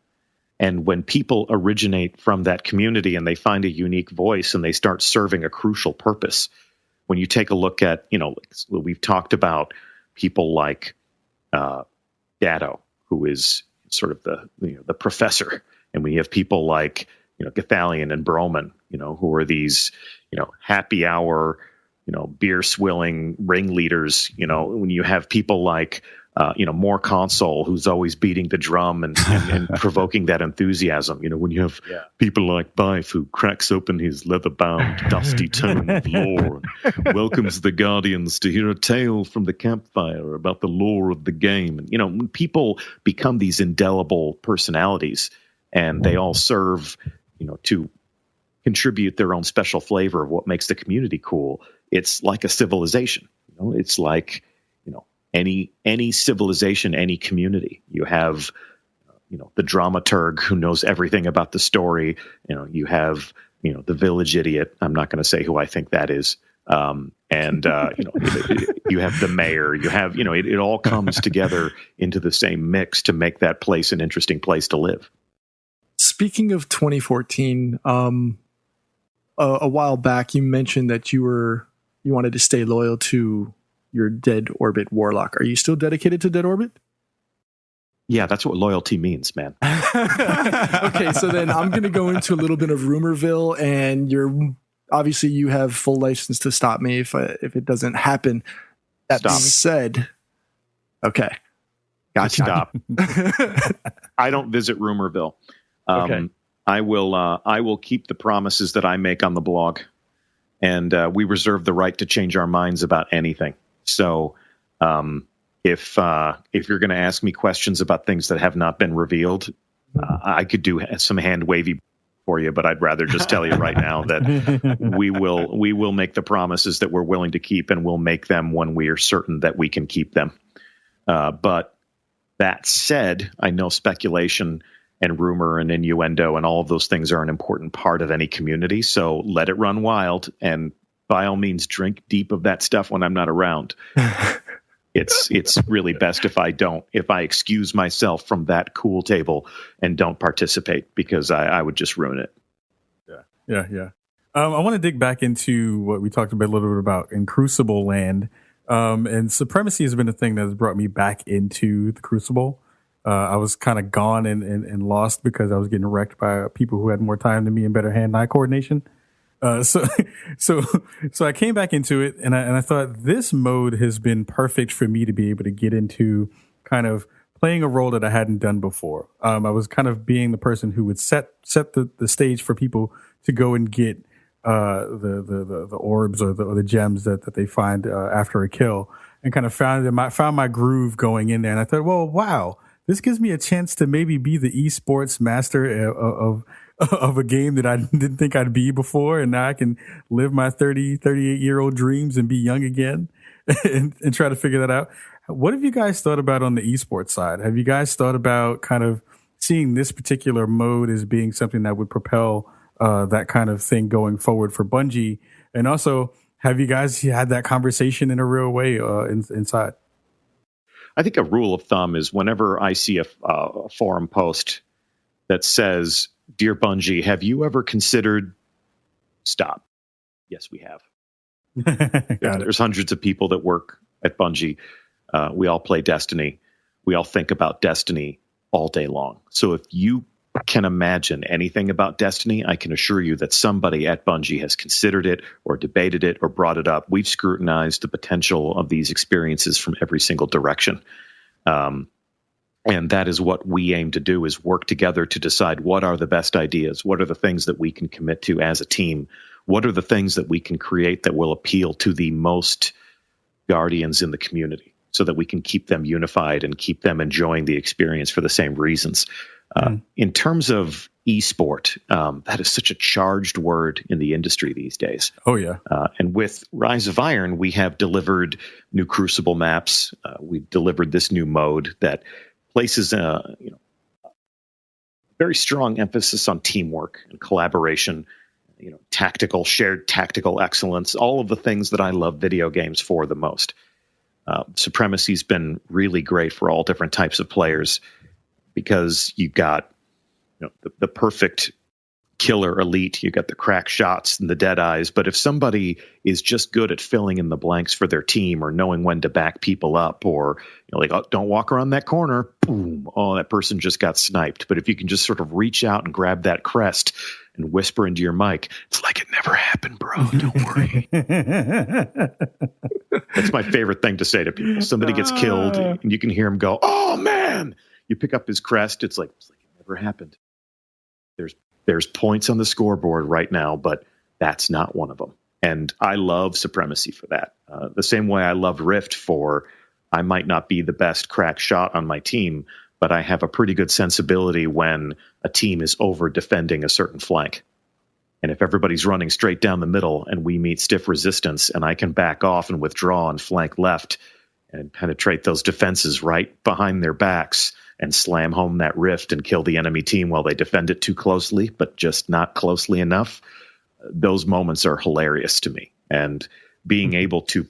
And when people originate from that community and they find a unique voice and they start serving a crucial purpose, when you take a look at, we've talked about people like Gatto, who is sort of the professor, and we have people like Gathalion and Broman, who are these happy hour beer swilling ringleaders. When you have people like more console who's always beating the drum and provoking that enthusiasm. When you have people like Bife who cracks open his leather-bound dusty tome of lore and welcomes the Guardians to hear a tale from the campfire about the lore of the game. And, when people become these indelible personalities and they all serve, to contribute their own special flavor of what makes the community cool, it's like a civilization. It's like, any civilization, any community. You have, the dramaturg who knows everything about the story. You have, the village idiot. I'm not going to say who I think that is. You have the mayor. You have, it all comes together into the same mix to make that place an interesting place to live. Speaking of 2014, a while back, you mentioned that you wanted to stay loyal to your Dead Orbit Warlock. Are you still dedicated to Dead Orbit? Yeah, that's what loyalty means, man. Okay, so then I'm going to go into a little bit of Rumorville, and obviously you have full license to stop me if it doesn't happen. That being said, okay, gotcha. Stop. I don't visit Rumorville. Okay. I will keep the promises that I make on the blog, and we reserve the right to change our minds about anything. So, if you're going to ask me questions about things that have not been revealed, I could do some hand wavy for you, but I'd rather just tell you right now that we will make the promises that we're willing to keep, and we'll make them when we are certain that we can keep them. But that said, I know speculation and rumor and innuendo and all of those things are an important part of any community. So let it run wild, and by all means, drink deep of that stuff when I'm not around. It's really best if I excuse myself from that cool table and don't participate, because I would just ruin it. Yeah. I want to dig back into what we talked about a little bit about in Crucible land. And supremacy has been a thing that has brought me back into the Crucible. I was kind of gone and lost because I was getting wrecked by people who had more time than me and better hand-eye coordination. So I came back into it, and I thought this mode has been perfect for me to be able to get into kind of playing a role that I hadn't done before. I was kind of being the person who would set the stage for people to go and get the orbs or the gems that they find after a kill, and kind of found my groove going in there. And I thought, well, wow, this gives me a chance to maybe be the esports master of a game that I didn't think I'd be before. And now I can live my 38-year-old dreams and be young again and try to figure that out. What have you guys thought about on the esports side? Have you guys thought about kind of seeing this particular mode as being something that would propel that kind of thing going forward for Bungie? And also, have you guys had that conversation in a real way inside? I think a rule of thumb is whenever I see a forum post that says, "Dear Bungie, have you ever considered stop?" Yes, we have. There's hundreds of people that work at Bungie. We all play Destiny. We all think about Destiny all day long. So if you can imagine anything about Destiny, I can assure you that somebody at Bungie has considered it or debated it or brought it up. We've scrutinized the potential of these experiences from every single direction. And that is what we aim to do, is work together to decide what are the best ideas, what are the things that we can commit to as a team, what are the things that we can create that will appeal to the most guardians in the community so that we can keep them unified and keep them enjoying the experience for the same reasons. In terms of esport, that is such a charged word in the industry these days. Oh, yeah. And with Rise of Iron, we have delivered new Crucible maps. We've delivered this new mode that places a very strong emphasis on teamwork and collaboration, shared tactical excellence, all of the things that I love video games for the most. Supremacy's been really great for all different types of players, because you got the perfect killer elite, you got the crack shots and the dead eyes. But if somebody is just good at filling in the blanks for their team, or knowing when to back people up, or don't walk around that corner, boom, oh, that person just got sniped. But if you can just sort of reach out and grab that crest and whisper into your mic, it's like it never happened, bro. Don't worry. That's my favorite thing to say to people. Somebody gets killed and you can hear him go, "Oh man!" You pick up his crest. It's like it never happened. There's points on the scoreboard right now, but that's not one of them. And I love Supremacy for that. The same way I loved Rift for, I might not be the best crack shot on my team, but I have a pretty good sensibility when a team is over defending a certain flank. And if everybody's running straight down the middle and we meet stiff resistance, and I can back off and withdraw and flank left and penetrate those defenses right behind their backs and slam home that rift and kill the enemy team while they defend it too closely, but just not closely enough, those moments are hilarious to me. And being able to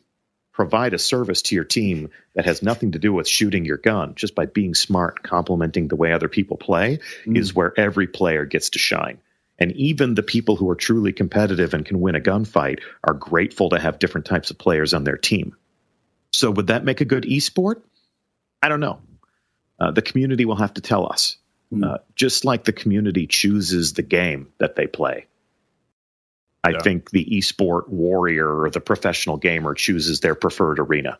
provide a service to your team that has nothing to do with shooting your gun, just by being smart, complementing the way other people play, is where every player gets to shine. And even the people who are truly competitive and can win a gunfight are grateful to have different types of players on their team. So would that make a good esport? I don't know. The community will have to tell us. Just like the community chooses the game that they play, I think the esport warrior or the professional gamer chooses their preferred arena.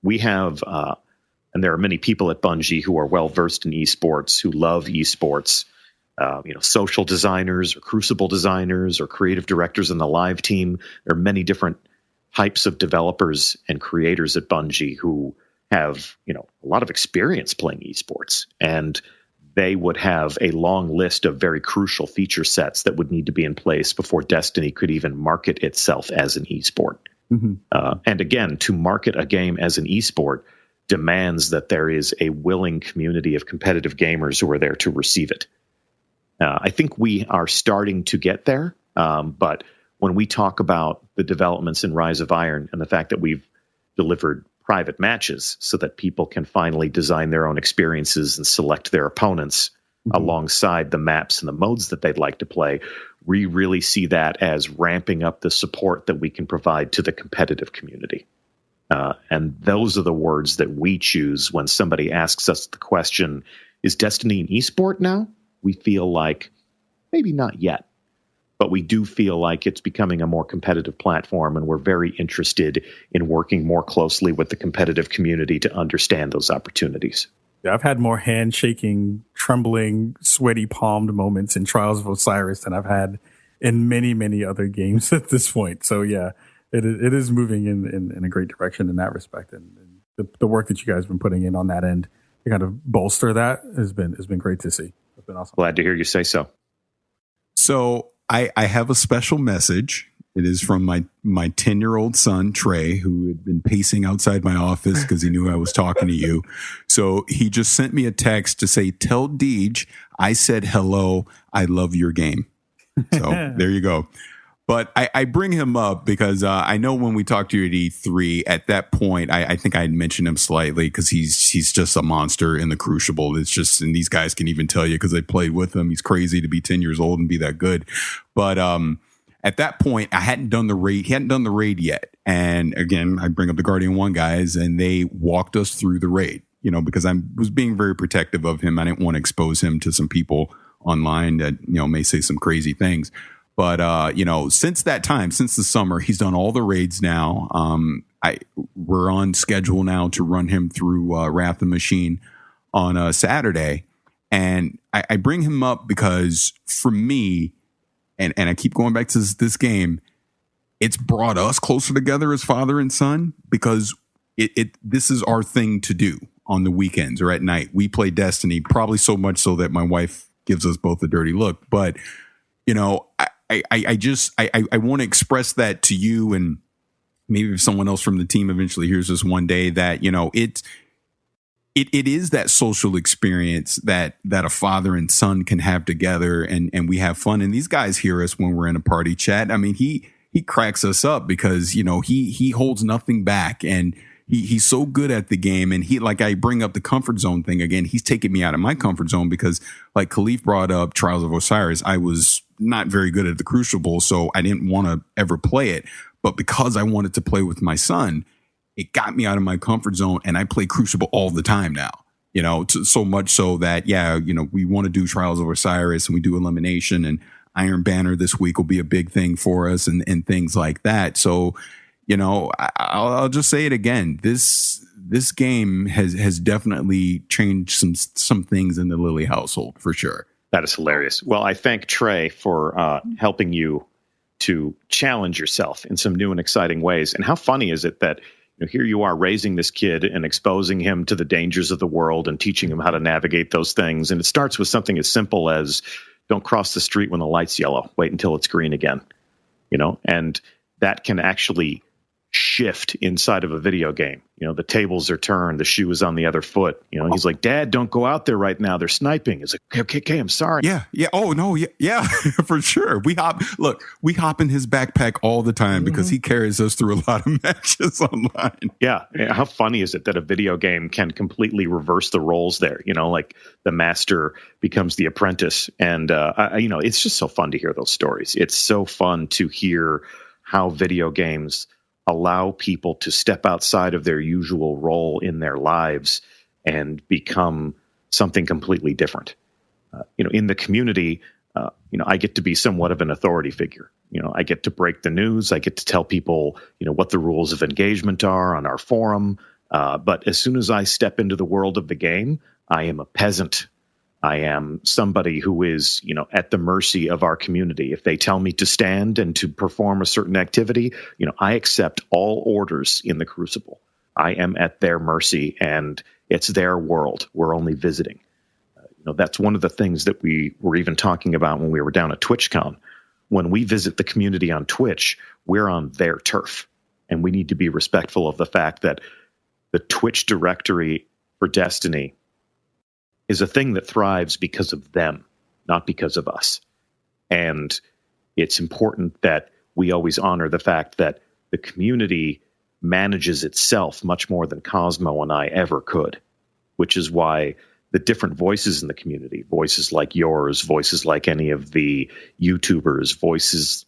We have, and there are many people at Bungie who are well versed in esports, who love esports. Social designers or Crucible designers or creative directors in the live team. There are many different types of developers and creators at Bungie who have, a lot of experience playing esports, and they would have a long list of very crucial feature sets that would need to be in place before Destiny could even market itself as an esport. And again, to market a game as an esport demands that there is a willing community of competitive gamers who are there to receive it. I think we are starting to get there, but when we talk about the developments in Rise of Iron and the fact that we've delivered private matches so that people can finally design their own experiences and select their opponents alongside the maps and the modes that they'd like to play, we really see that as ramping up the support that we can provide to the competitive community. And those are the words that we choose when somebody asks us the question, is Destiny an esport now? We feel like maybe not yet, but we do feel like it's becoming a more competitive platform, and we're very interested in working more closely with the competitive community to understand those opportunities. Yeah, I've had more handshaking, trembling, sweaty palmed moments in Trials of Osiris than I've had in many, many other games at this point. So yeah, it is moving in a great direction in that respect. And the work that you guys have been putting in on that end to kind of bolster that has been great to see. It's been awesome. Glad to hear you say so. So I have a special message. It is from my 10-year-old son, Trey, who had been pacing outside my office because he knew I was talking to you. So he just sent me a text to say, tell DeeJ I said hello. I love your game. So there you go. But I bring him up because I know when we talked to you at E3, at that point, I think I had mentioned him slightly because he's just a monster in the Crucible. It's just, and these guys can even tell you because they played with him. He's crazy to be 10 years old and be that good. But at that point, I hadn't done the raid. He hadn't done the raid yet. And again, I bring up the Guardian 1 guys, and they walked us through the raid, because I was being very protective of him. I didn't want to expose him to some people online that, may say some crazy things. But, since that time, since the summer, he's done all the raids now. We're on schedule now to run him through Wrath of the Machine on a Saturday. And I bring him up because for me, and I keep going back to this game, it's brought us closer together as father and son because this is our thing to do on the weekends or at night. We play Destiny, probably so much so that my wife gives us both a dirty look. But, I want to express that to you, and maybe if someone else from the team eventually hears this one day, that, it is that social experience that a father and son can have together, and we have fun. And these guys hear us when we're in a party chat. I mean, he cracks us up because, he holds nothing back, and he's so good at the game. And I bring up the comfort zone thing again. He's taking me out of my comfort zone because, like Kahlief brought up Trials of Osiris, I was not very good at the Crucible, so I didn't want to ever play it. But because I wanted to play with my son, it got me out of my comfort zone, and I play Crucible all the time now, so much so that, we want to do Trials of Osiris and we do Elimination, and Iron Banner this week will be a big thing for us and things like that. So, I'll just say it again. This game has definitely changed some things in the Lilly household for sure. That is hilarious. Well, I thank Trey for helping you to challenge yourself in some new and exciting ways. And how funny is it that here you are raising this kid and exposing him to the dangers of the world and teaching him how to navigate those things. And it starts with something as simple as don't cross the street when the light's yellow. Wait until it's green again, and that can actually shift inside of a video game. The tables are turned, the shoe is on the other foot. He's like, Dad, don't go out there right now. They're sniping. It's like, okay, I'm sorry. Yeah. Oh no. Yeah, for sure. We hop in his backpack all the time because he carries us through a lot of matches online. Yeah. How funny is it that a video game can completely reverse the roles there? Like the master becomes the apprentice. And, it's just so fun to hear those stories. It's so fun to hear how video games allow people to step outside of their usual role in their lives and become something completely different. In the community, I get to be somewhat of an authority figure. I get to break the news. I get to tell people, what the rules of engagement are on our forum. But as soon as I step into the world of the game, I am a peasant. I am somebody who is, at the mercy of our community. If they tell me to stand and to perform a certain activity, I accept all orders in the Crucible. I am at their mercy, and it's their world. We're only visiting. That's one of the things that we were even talking about when we were down at TwitchCon. When we visit the community on Twitch, we're on their turf, and we need to be respectful of the fact that the Twitch directory for Destiny is a thing that thrives because of them, not because of us. And it's important that we always honor the fact that the community manages itself much more than Cosmo and I ever could, which is why the different voices in the community, voices like yours, voices like any of the YouTubers, voices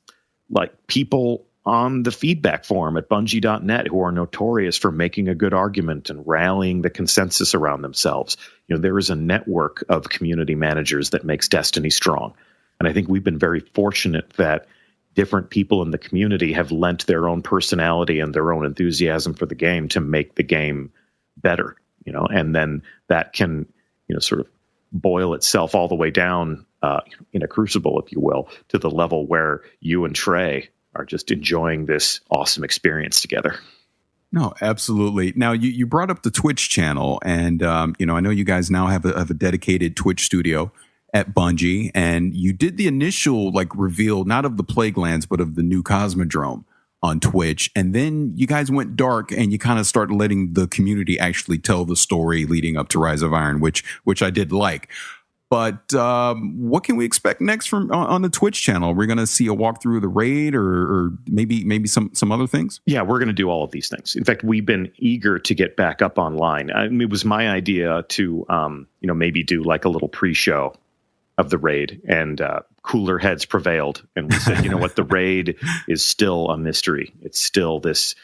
like people on the feedback forum at Bungie.net who are notorious for making a good argument and rallying the consensus around themselves. There is a network of community managers that makes Destiny strong. And I think we've been very fortunate that different people in the community have lent their own personality and their own enthusiasm for the game to make the game better, and then that can, sort of boil itself all the way down in a crucible, if you will, to the level where you and Trey are just enjoying this awesome experience together. No, absolutely. Now, you brought up the Twitch channel, and I know you guys now have a dedicated Twitch studio, at Bungie, and you did the initial like reveal, not of the Plaguelands, but of the new Cosmodrome on Twitch. And then you guys went dark and you kind of started letting the community actually tell the story leading up to Rise of Iron, which I did like. But what can we expect next from on the Twitch channel? We're going to see a walkthrough of the raid, or maybe some other things. Yeah, we're going to do all of these things. In fact, we've been eager to get back up online. I mean, it was my idea to maybe do like a little pre-show of the raid, and cooler heads prevailed, and we said, you know what, the raid is still a mystery. It's still this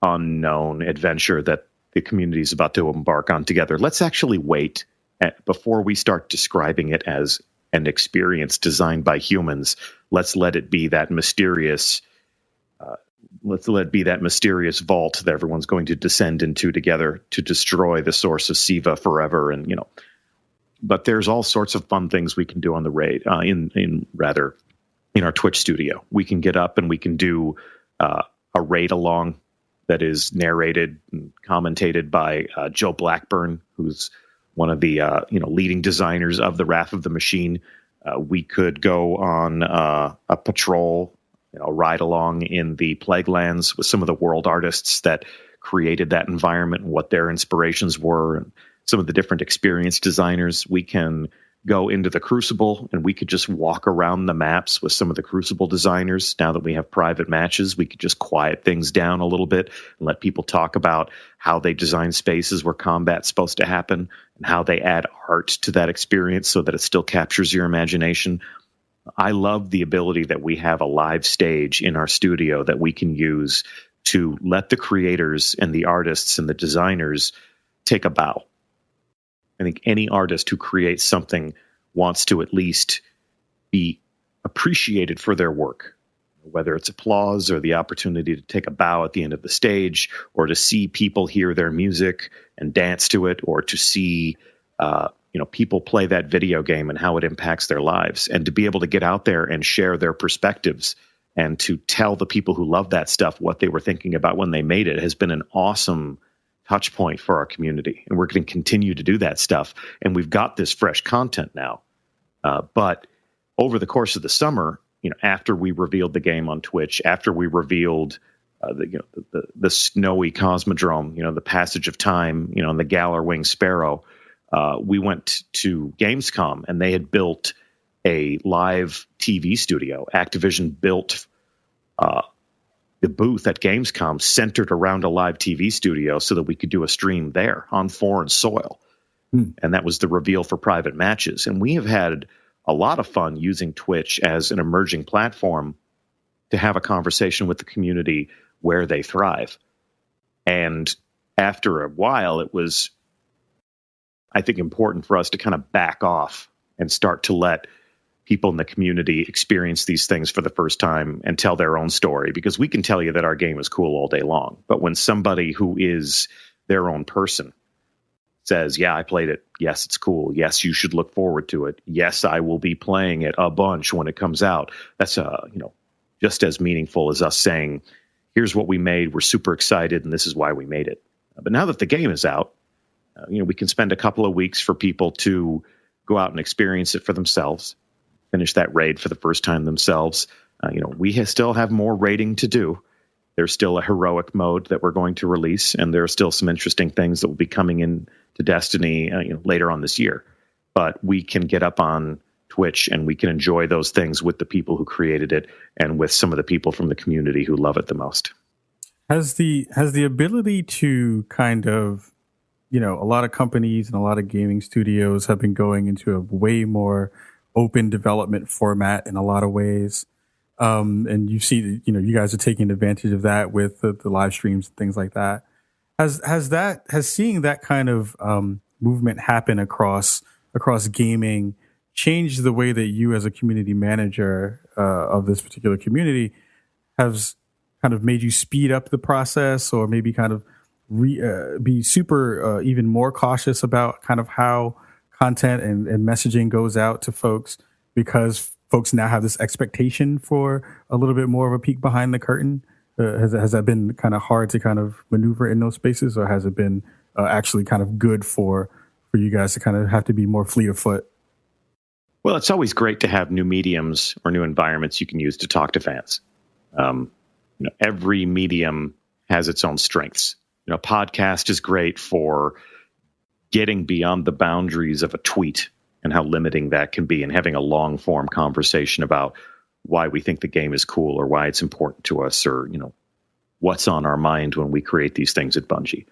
unknown adventure that the community is about to embark on together. Let's actually wait before we start describing it as an experience designed by humans. Let's let it be that mysterious. Let's let it be that mysterious vault that everyone's going to descend into together to destroy the source of Siva forever, and But there's all sorts of fun things we can do on the raid, in our Twitch studio. We can get up and we can do a raid along that is narrated and commentated by Joe Blackburn, who's one of the leading designers of the Wrath of the Machine. We could go on a patrol, ride along in the Plaguelands with some of the world artists that created that environment and what their inspirations were, and some of the different experienced designers. We can go into the Crucible and we could just walk around the maps with some of the Crucible designers. Now that we have private matches, we could just quiet things down a little bit and let people talk about how they design spaces where combat's supposed to happen and how they add art to that experience so that it still captures your imagination. I love the ability that we have a live stage in our studio that we can use to let the creators and the artists and the designers take a bow. I think any artist who creates something wants to at least be appreciated for their work, whether it's applause or the opportunity to take a bow at the end of the stage, or to see people hear their music and dance to it, or to see people play that video game and how it impacts their lives, and to be able to get out there and share their perspectives and to tell the people who love that stuff what they were thinking about when they made it has been an awesome touch point for our community. And we're going to continue to do that stuff. And we've got this fresh content now. But over the course of the summer, after we revealed the game on Twitch, after we revealed the snowy Cosmodrome, the passage of time, and the Galar-winged Sparrow, we went to Gamescom, and they had built a live TV studio. Activision built the booth at Gamescom centered around a live TV studio so that we could do a stream there on foreign soil. And that was the reveal for private matches. And we have had a lot of fun using Twitch as an emerging platform to have a conversation with the community where they thrive. And after a while, it was, I think, important for us to kind of back off and start to let people in the community experience these things for the first time and tell their own story, because we can tell you that our game is cool all day long. But when somebody who is their own person says, yeah, I played it. Yes, it's cool. Yes, you should look forward to it. Yes, I will be playing it a bunch when it comes out. That's just as meaningful as us saying, here's what we made. We're super excited, and this is why we made it. But now that the game is out, we can spend a couple of weeks for people to go out and experience it for themselves, finish that raid for the first time themselves. We still have more raiding to do. There's still a heroic mode that we're going to release, and there are still some interesting things that will be coming in to Destiny later on this year. But we can get up on Twitch and we can enjoy those things with the people who created it and with some of the people from the community who love it the most. Has the ability to kind of, a lot of companies and a lot of gaming studios have been going into a way more open development format in a lot of ways. And you see, you guys are taking advantage of that with the live streams and things like that. Has seeing that kind of movement happen across gaming changed the way that you as a community manager of this particular community has kind of made you speed up the process, or maybe kind of be super even more cautious about kind of how content and messaging goes out to folks, because folks now have this expectation for a little bit more of a peek behind the curtain? Has that been kind of hard to kind of maneuver in those spaces, or has it been actually kind of good for you guys to kind of have to be more fleet of foot? Well, it's always great to have new mediums or new environments you can use to talk to fans. Every medium has its own strengths. Podcast is great for getting beyond the boundaries of a tweet and how limiting that can be, and having a long form conversation about why we think the game is cool or why it's important to us, or, what's on our mind when we create these things at Bungie.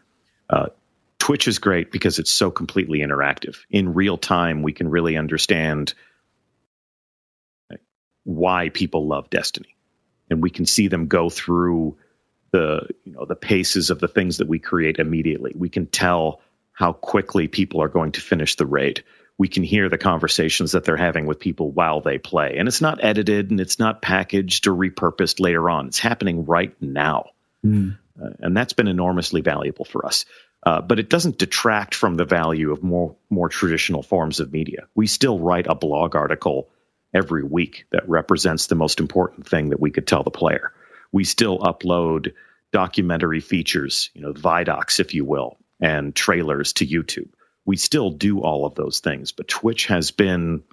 Twitch is great because it's so completely interactive. In real time, we can really understand why people love Destiny, and we can see them go through the paces of the things that we create immediately. We can tell how quickly people are going to finish the raid. We can hear the conversations that they're having with people while they play. And it's not edited, and it's not packaged or repurposed later on. It's happening right now. And that's been enormously valuable for us. But it doesn't detract from the value of more traditional forms of media. We still write a blog article every week that represents the most important thing that we could tell the player. We still upload documentary features, vidocs, if you will, and trailers to YouTube. We still do all of those things, but Twitch has been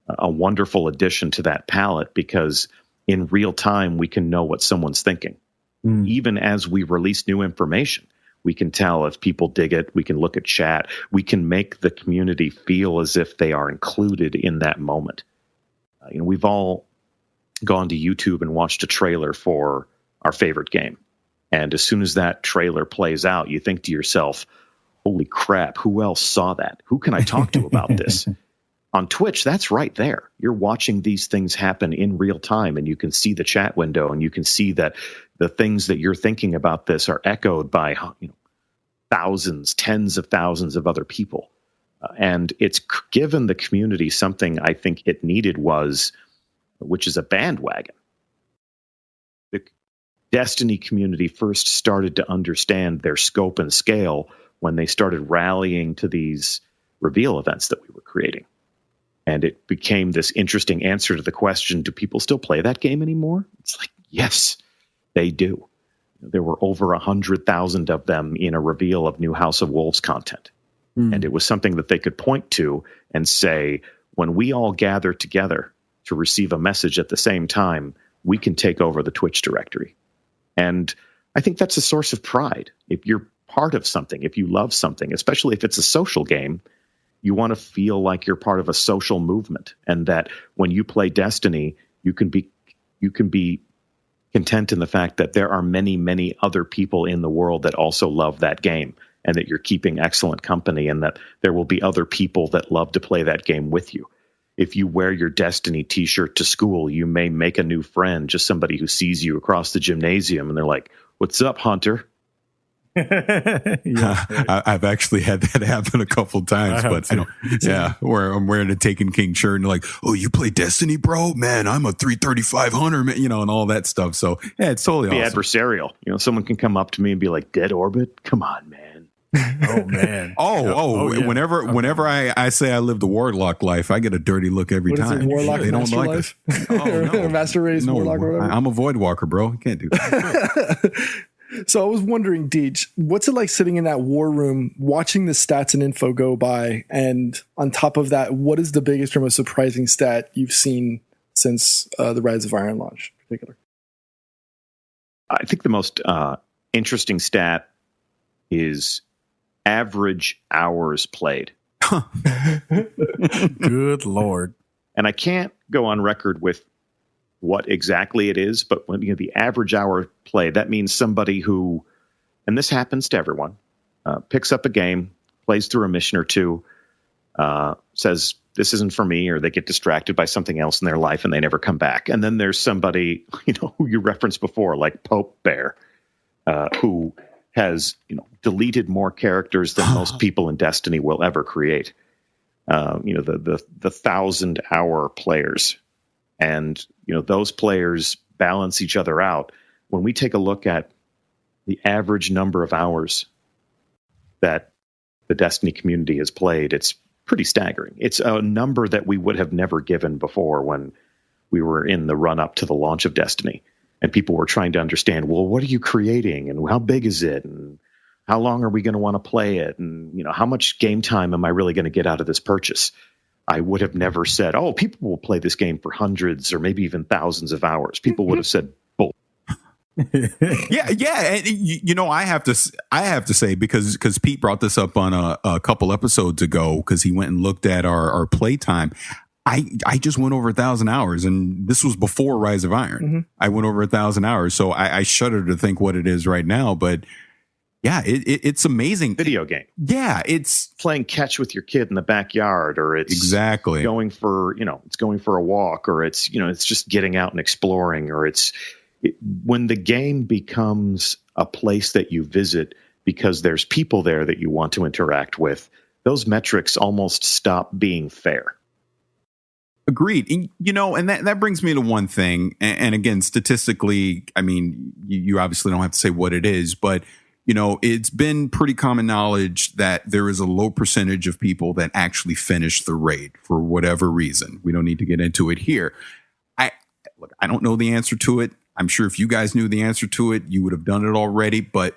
a wonderful addition to that palette, because in real time, we can know what someone's thinking. Even as we release new information, we can tell if people dig it. We can look at chat. We can make the community feel as if they are included in that moment. We've all gone to YouTube and watched a trailer for our favorite game. And as soon as that trailer plays out, you think to yourself, holy crap, who else saw that? Who can I talk to about this? On Twitch, that's right there. You're watching these things happen in real time, and you can see the chat window, and you can see that the things that you're thinking about this are echoed by thousands, tens of thousands of other people. And it's given the community something I think it needed, which is a bandwagon. The Destiny community first started to understand their scope and scale when they started rallying to these reveal events that we were creating. And it became this interesting answer to the question, do people still play that game anymore? It's like, yes, they do. There were over 100,000 of them in a reveal of new House of Wolves content. And it was something that they could point to and say, when we all gather together to receive a message at the same time, we can take over the Twitch directory. And I think that's a source of pride. If you're part of something, if you love something, especially if it's a social game, you want to feel like you're part of a social movement, and that when you play Destiny, you can be content in the fact that there are many, many other people in the world that also love that game, and that you're keeping excellent company, and that there will be other people that love to play that game with you. If you wear your Destiny t-shirt to school, you may make a new friend, just somebody who sees you across the gymnasium, and they're like, "What's up, Hunter?" I've actually had that happen a couple times, where I'm wearing a Taken King shirt and like, "Oh, you play Destiny, bro? Man, I'm a 335 hunter, man," and all that stuff. So yeah, it's totally awesome. Adversarial. Someone can come up to me and be like, "Dead Orbit? Come on, man." Oh man. Yeah. Whenever I say I live the warlock life, I get a dirty look every time. Is it, warlock they don't like life? it. Oh, no. Master race warlock or whatever? I'm a void walker, bro. I can't do that. So I was wondering, DeeJ, what's it like sitting in that war room, watching the stats and info go by? And on top of that, what is the biggest or most surprising stat you've seen since the Rise of Iron launch in particular? I think the most interesting stat is average hours played. Good Lord. And I can't go on record with what exactly it is, but when the average hour play, that means somebody who, and this happens to everyone, picks up a game, plays through a mission or two, says this isn't for me, or they get distracted by something else in their life and they never come back. And then there's somebody, who you referenced before, like Pope Bear, who has deleted more characters than most people in Destiny will ever create. The 1,000-hour players. And, those players balance each other out. When we take a look at the average number of hours that the Destiny community has played, it's pretty staggering. It's a number that we would have never given before when we were in the run-up to the launch of Destiny. And people were trying to understand, well, what are you creating? And how big is it? And how long are we going to want to play it? And, how much game time am I really going to get out of this purchase? I would have never said, oh, people will play this game for hundreds or maybe even thousands of hours. People would have said, bull. Yeah. And, I have to say, because Pete brought this up on a couple episodes ago, because he went and looked at our playtime. I just went over 1,000 hours, and this was before Rise of Iron. Mm-hmm. I went over 1,000 hours. So I shudder to think what it is right now, but yeah, it's amazing. Video game. Yeah. It's playing catch with your kid in the backyard, or it's exactly going for a walk, or it's just getting out and exploring, or when the game becomes a place that you visit because there's people there that you want to interact with, those metrics almost stop being fair. Agreed. And that brings me to one thing. And again, statistically, I mean, you obviously don't have to say what it is, but it's been pretty common knowledge that there is a low percentage of people that actually finish the raid for whatever reason. We don't need to get into it here. I don't know the answer to it. I'm sure if you guys knew the answer to it, you would have done it already. But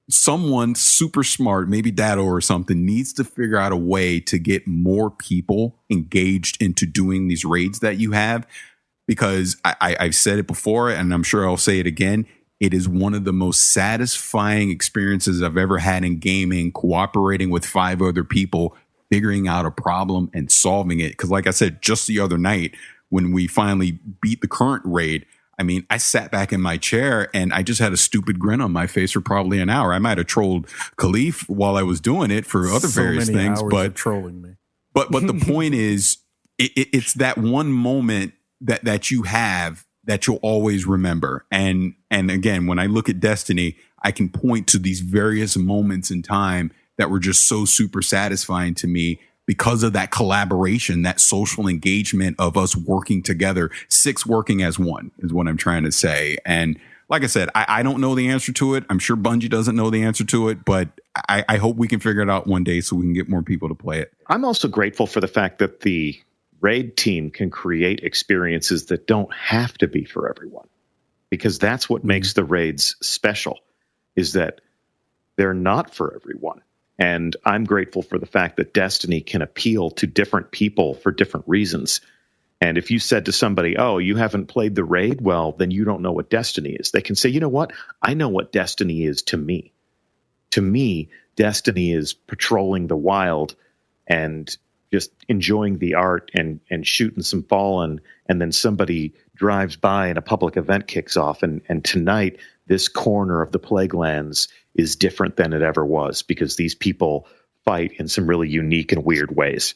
someone super smart, maybe Dado or something, needs to figure out a way to get more people engaged into doing these raids that you have. Because I've said it before, and I'm sure I'll say it again. It is one of the most satisfying experiences I've ever had in gaming, cooperating with 5 other people, figuring out a problem and solving it. Because like I said, just the other night, when we finally beat the current raid, I mean, I sat back in my chair and I just had a stupid grin on my face for probably an hour. I might have trolled Kahlief while I was doing it for other various things, but trolling me. But the point is, it's that one moment that you have that you'll always remember. And again, when I look at Destiny, I can point to these various moments in time that were just so super satisfying to me because of that collaboration, that social engagement of us working together, 6 working as one is what I'm trying to say. And like I said, I don't know the answer to it. I'm sure Bungie doesn't know the answer to it, but I hope we can figure it out one day so we can get more people to play it. I'm also grateful for the fact that the raid team can create experiences that don't have to be for everyone, because that's what makes the raids special, is that they're not for everyone. And I'm grateful for the fact that Destiny can appeal to different people for different reasons. And if you said to somebody, oh, you haven't played the raid, well, then you don't know what Destiny is. They can say, you know what? I know what Destiny is to me. To me, Destiny is patrolling the wild and just enjoying the art and shooting some Fallen, and then somebody drives by and a public event kicks off. And tonight, this corner of the Plaguelands is different than it ever was, because these people fight in some really unique and weird ways.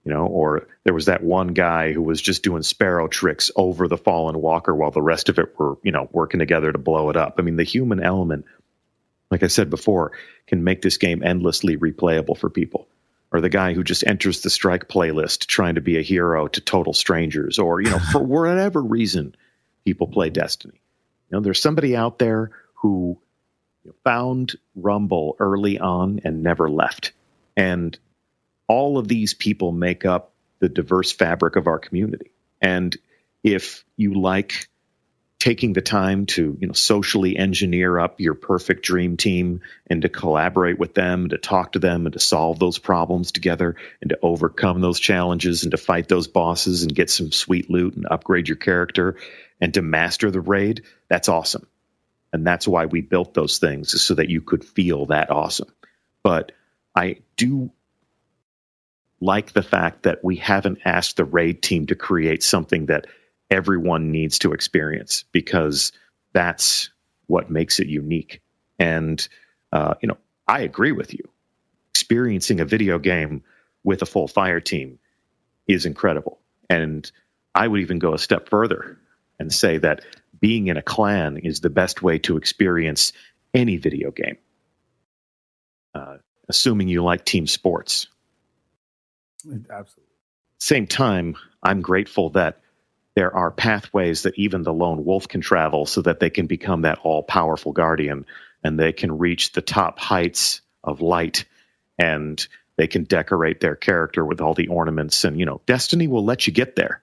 Or there was that one guy who was just doing sparrow tricks over the fallen walker while the rest of it were, working together to blow it up. I mean, the human element, like I said before, can make this game endlessly replayable for people. Or the guy who just enters the strike playlist trying to be a hero to total strangers, or, for whatever reason, people play Destiny. There's somebody out there who found Rumble early on and never left. And all of these people make up the diverse fabric of our community. And if you like taking the time to, socially engineer up your perfect dream team and to collaborate with them, and to talk to them and to solve those problems together and to overcome those challenges and to fight those bosses and get some sweet loot and upgrade your character and to master the raid, that's awesome. And that's why we built those things, is so that you could feel that awesome. But I do like the fact that we haven't asked the raid team to create something that everyone needs to experience, because that's what makes it unique. And, I agree with you. Experiencing a video game with a full fire team is incredible. And I would even go a step further and say that being in a clan is the best way to experience any video game, assuming you like team sports. Absolutely. Same time, I'm grateful that there are pathways that even the lone wolf can travel, so that they can become that all-powerful guardian, and they can reach the top heights of light, and they can decorate their character with all the ornaments. And, Destiny will let you get there,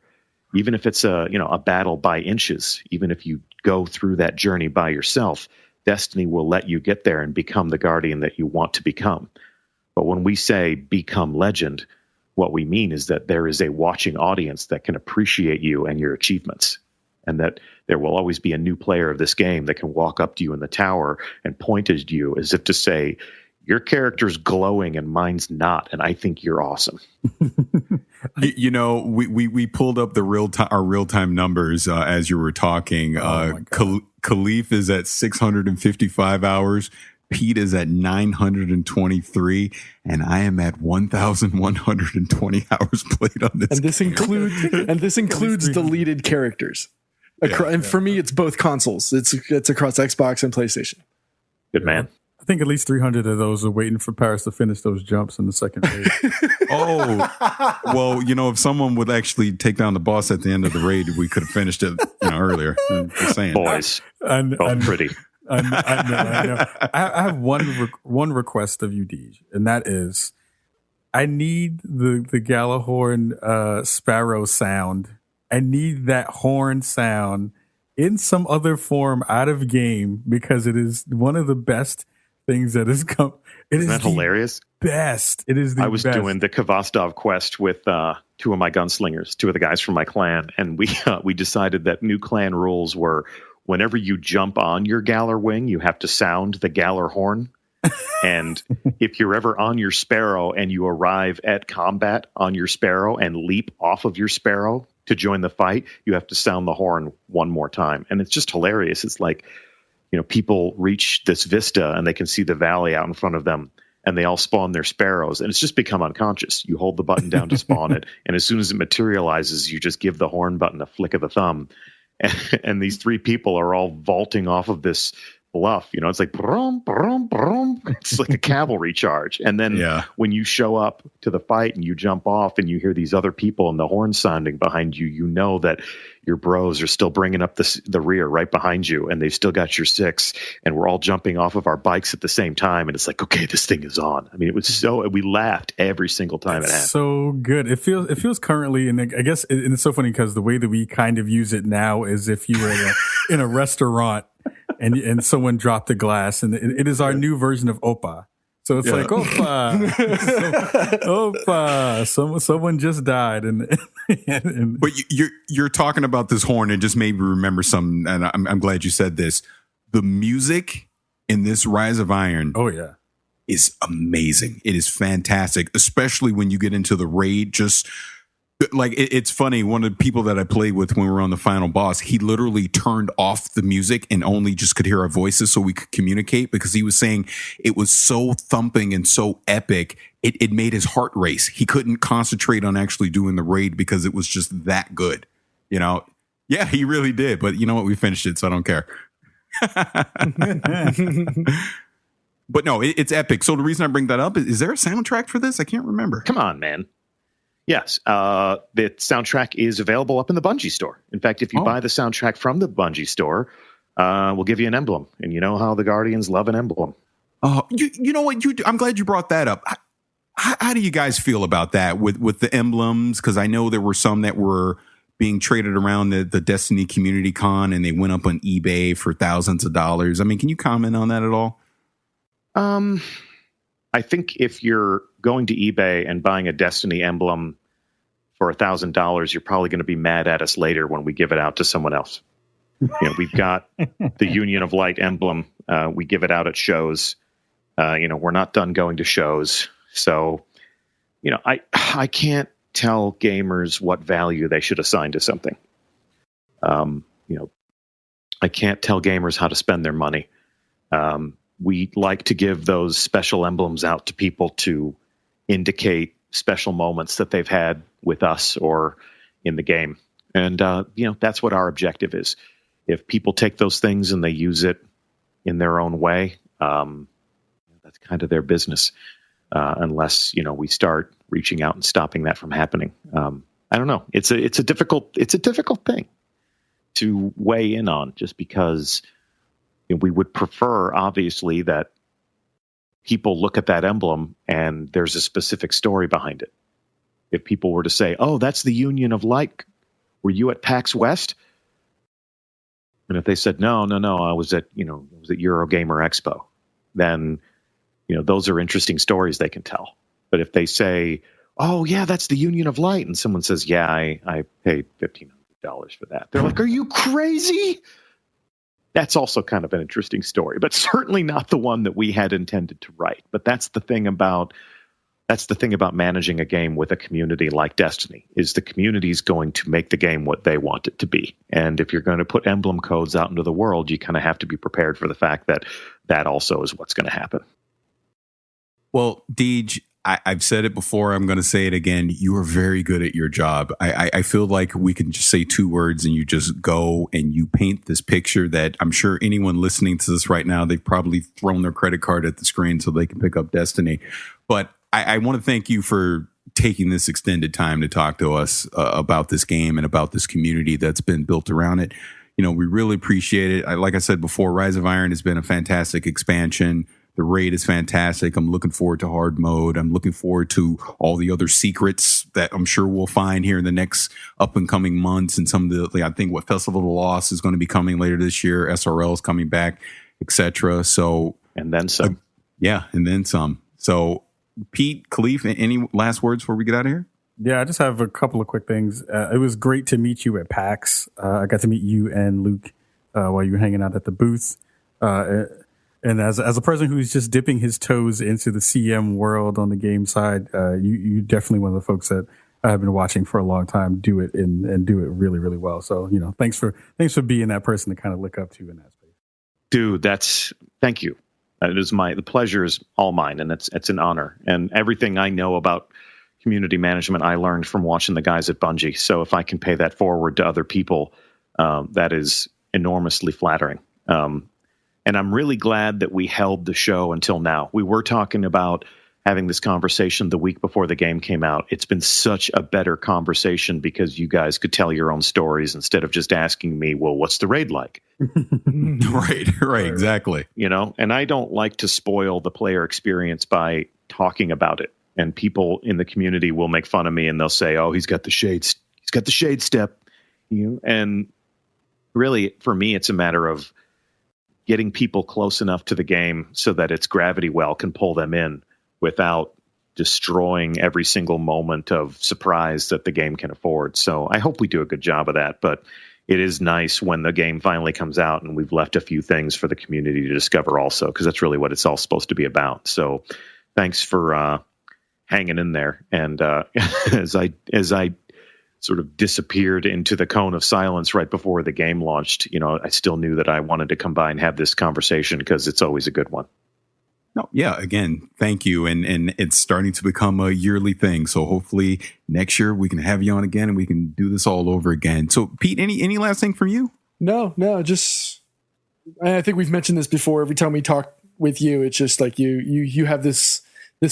even if it's a battle by inches. Even if you go through that journey by yourself, Destiny will let you get there and become the guardian that you want to become. But when we say become legend, What we mean is that there is a watching audience that can appreciate you and your achievements, and that there will always be a new player of this game that can walk up to you in the tower and point at you as if to say, your character's glowing and mine's not, and I think you're awesome. You know, we pulled up the our real time numbers as you were talking. Kahlief is at 655 hours. Pete is at 923, and I am at 1,120 hours played on this. And this includes deleted characters. And for me, it's both consoles. It's across Xbox and PlayStation. Good man. I think at least 300 of those are waiting for Parris to finish those jumps in the second raid. Oh, well, you know, if someone would actually take down the boss at the end of the raid, we could have finished it, earlier. Just saying, boys, pretty. I know. I have one request of you, DeeJ, and that is, I need the Galahorn sparrow sound. I need that horn sound in some other form out of game, because it is one of the best things that has come. Isn't that hilarious? Best. It is the best. I was doing the Kvostov quest with two of my gunslingers, two of the guys from my clan, and we decided that new clan rules were, whenever you jump on your Galar wing, you have to sound the Galar horn. And if you're ever on your Sparrow and you arrive at combat on your Sparrow and leap off of your Sparrow to join the fight, you have to sound the horn one more time. And it's just hilarious. It's like, people reach this vista and they can see the valley out in front of them, and they all spawn their sparrows, and it's just become unconscious. You hold the button down to spawn it, and as soon as it materializes, you just give the horn button a flick of the thumb. And these three people are all vaulting off of this bluff. It's like brum, brum, brum. It's like a cavalry charge. And then when you show up to the fight and you jump off and you hear these other people and the horn sounding behind you, you know that your bros are still bringing up the rear right behind you, and they've still got your six, and we're all jumping off of our bikes at the same time. And it's like, okay, this thing is on. I mean, it was we laughed every single time it happened. So good. It feels currently, and I guess it's so funny because the way that we kind of use it now is if you were in a restaurant and someone dropped a glass, and it is our new version of Opa. So it's like, Opa, Opa, someone just died. But you're talking about this horn. It just made me remember something, and I'm glad you said this. The music in this Rise of Iron, is amazing. It is fantastic, especially when you get into the raid. Just like it's funny, one of the people that I played with when we were on the final boss, he literally turned off the music and only just could hear our voices so we could communicate, because he was saying it was so thumping and so epic, it made his heart race. He couldn't concentrate on actually doing the raid because it was just that good. Yeah, he really did. But you know what? We finished it, so I don't care. But no, it's epic. So the reason I bring that up is there a soundtrack for this? I can't remember. Come on, man. Yes, the soundtrack is available up in the Bungie store. In fact, if you buy the soundtrack from the Bungie store, we'll give you an emblem. And you know how the Guardians love an emblem. Oh, you know what? I'm glad you brought that up. How do you guys feel about that with the emblems? Because I know there were some that were being traded around the Destiny Community Con, and they went up on eBay for thousands of dollars. I mean, can you comment on that at all? I think if you're going to eBay and buying a Destiny emblem for $1,000, you're probably going to be mad at us later when we give it out to someone else. We've got the Union of Light emblem. We give it out at shows. We're not done going to shows. So, I can't tell gamers what value they should assign to something. I can't tell gamers how to spend their money. We like to give those special emblems out to people to indicate special moments that they've had with us or in the game. And, that's what our objective is. If people take those things and they use it in their own way, that's kind of their business. Unless, we start reaching out and stopping that from happening. I don't know. It's a difficult thing to weigh in on, just because we would prefer, obviously, that people look at that emblem and there's a specific story behind it. If people were to say, oh, that's the Union of Light, were you at PAX West? And if they said, no, I was at Eurogamer Expo, then, those are interesting stories they can tell. But if they say, oh yeah, that's the Union of Light. And someone says, yeah, I paid $1,500 for that. They're like, are you crazy? That's also kind of an interesting story, but certainly not the one that we had intended to write. But that's the thing about managing a game with a community like Destiny, is the community is going to make the game what they want it to be. And if you're going to put emblem codes out into the world, you kind of have to be prepared for the fact that that also is what's going to happen. Well, DeeJ, I've said it before. I'm going to say it again. You are very good at your job. I feel like we can just say 2 words and you just go and you paint this picture that I'm sure anyone listening to this right now, they've probably thrown their credit card at the screen so they can pick up Destiny. But I want to thank you for taking this extended time to talk to us about this game and about this community that's been built around it. You know, we really appreciate it. Like I said before, Rise of Iron has been a fantastic expansion. The raid is fantastic. I'm looking forward to hard mode. I'm looking forward to all the other secrets that I'm sure we'll find here in the next up and coming months. And some of the, I think what Festival of the Lost is going to be coming later this year. SRL is coming back, etc. So, and then some. Yeah. And then some. So Pete, Kahlief, any last words before we get out of here? Yeah, I just have a couple of quick things. It was great to meet you at PAX. I got to meet you and Luke while you were hanging out at the booth. And as a person who's just dipping his toes into the CM world on the game side, you definitely one of the folks that I've been watching for a long time do it and do it really, really well. So, you know, thanks for being that person to kind of look up to in that space. Dude, thank you. The pleasure is all mine, and it's an honor. And everything I know about community management, I learned from watching the guys at Bungie. So if I can pay that forward to other people, that is enormously flattering. And I'm really glad that we held the show until now. We were talking about having this conversation the week before the game came out. It's been such a better conversation because you guys could tell your own stories instead of just asking me, well, what's the raid like? Right, exactly. You know, and I don't like to spoil the player experience by talking about it. And people in the community will make fun of me and they'll say, oh, he's got the shade step. You know? And really, for me, it's a matter of getting people close enough to the game so that its gravity well can pull them in without destroying every single moment of surprise that the game can afford. So I hope we do a good job of that, but it is nice when the game finally comes out and we've left a few things for the community to discover also, because that's really what it's all supposed to be about. So thanks for hanging in there. And as I sort of disappeared into the cone of silence right before the game launched, you know, I still knew that I wanted to come by and have this conversation because it's always a good one. No, yeah, again, thank you. And it's starting to become a yearly thing. So hopefully next year we can have you on again and we can do this all over again. So Pete, any last thing from you? No, just, I think we've mentioned this before. Every time we talk with you, it's just like you have this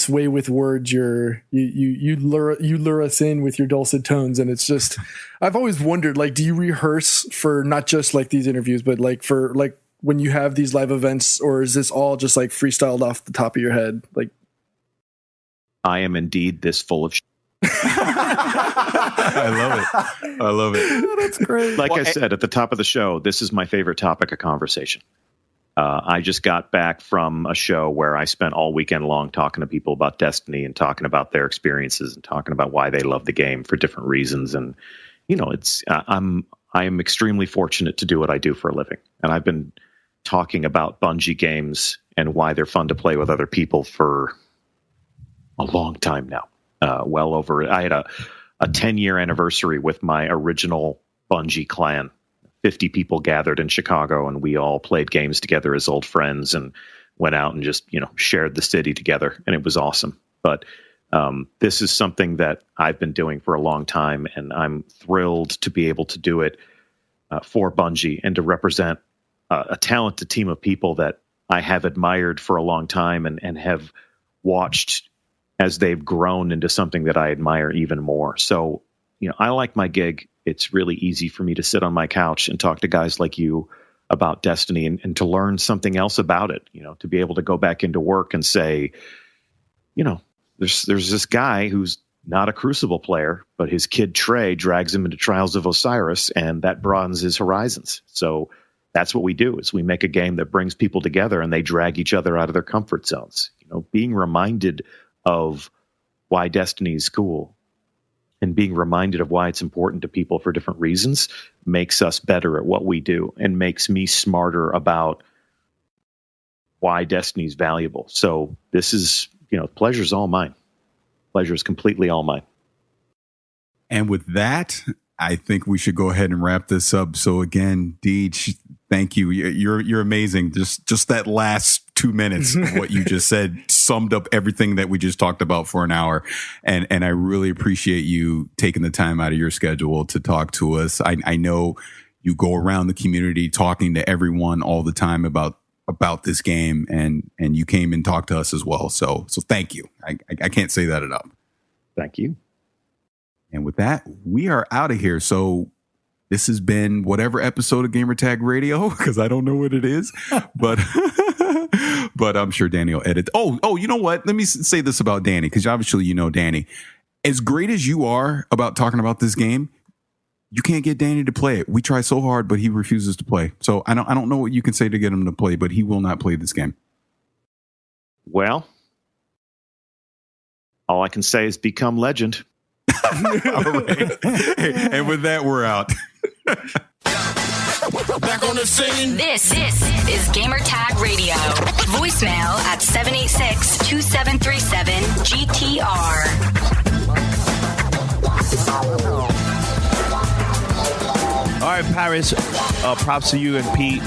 way with words. You lure us in with your dulcet tones, and it's just, I've always wondered, like, do you rehearse for not just like these interviews, but like for like when you have these live events, or is this all just like freestyled off the top of your head? Like, I am indeed this full of I love it. that's great. Like I said at the top of the show, this is my favorite topic of conversation. I just got back from a show where I spent all weekend long talking to people about Destiny and talking about their experiences and talking about why they love the game for different reasons. And, you know, I am extremely fortunate to do what I do for a living. And I've been talking about Bungie games and why they're fun to play with other people for a long time now. Well over, I had a 10-year anniversary with my original Bungie clan. 50 people gathered in Chicago, and we all played games together as old friends and went out and just, you know, shared the city together. And it was awesome. But this is something that I've been doing for a long time, and I'm thrilled to be able to do it for Bungie and to represent a talented team of people that I have admired for a long time and have watched as they've grown into something that I admire even more. So, you know, I like my gig. It's really easy for me to sit on my couch and talk to guys like you about Destiny and to learn something else about it, you know, to be able to go back into work and say, you know, there's this guy who's not a Crucible player, but his kid Trey drags him into Trials of Osiris, and that broadens his horizons. So that's what we do, is we make a game that brings people together and they drag each other out of their comfort zones. You know, being reminded of why Destiny is cool. And being reminded of why it's important to people for different reasons makes us better at what we do and makes me smarter about why Destiny is valuable. So this is, pleasure's all mine. Pleasure is completely all mine. And with that, I think we should go ahead and wrap this up. So again, DeeJ, thank you. You're amazing. Just that last 2 minutes of what you just said summed up everything that we just talked about for an hour. And I really appreciate you taking the time out of your schedule to talk to us. I know you go around the community talking to everyone all the time about this game, and you came and talked to us as well. So thank you. I can't say that enough. Thank you. And with that, we are out of here. So this has been whatever episode of Gamertag Radio, because I don't know what it is, but I'm sure Danny will edit. Oh, you know what? Let me say this about Danny, because obviously you know Danny. As great as you are about talking about this game, you can't get Danny to play it. We try so hard, but he refuses to play. So I don't know what you can say to get him to play, but he will not play this game. Well, all I can say is become legend. All right. And with that, we're out. Back on the scene. This is Gamertag Radio. Voicemail at 786-2737-GTR. All right, Parris, props to you and Pete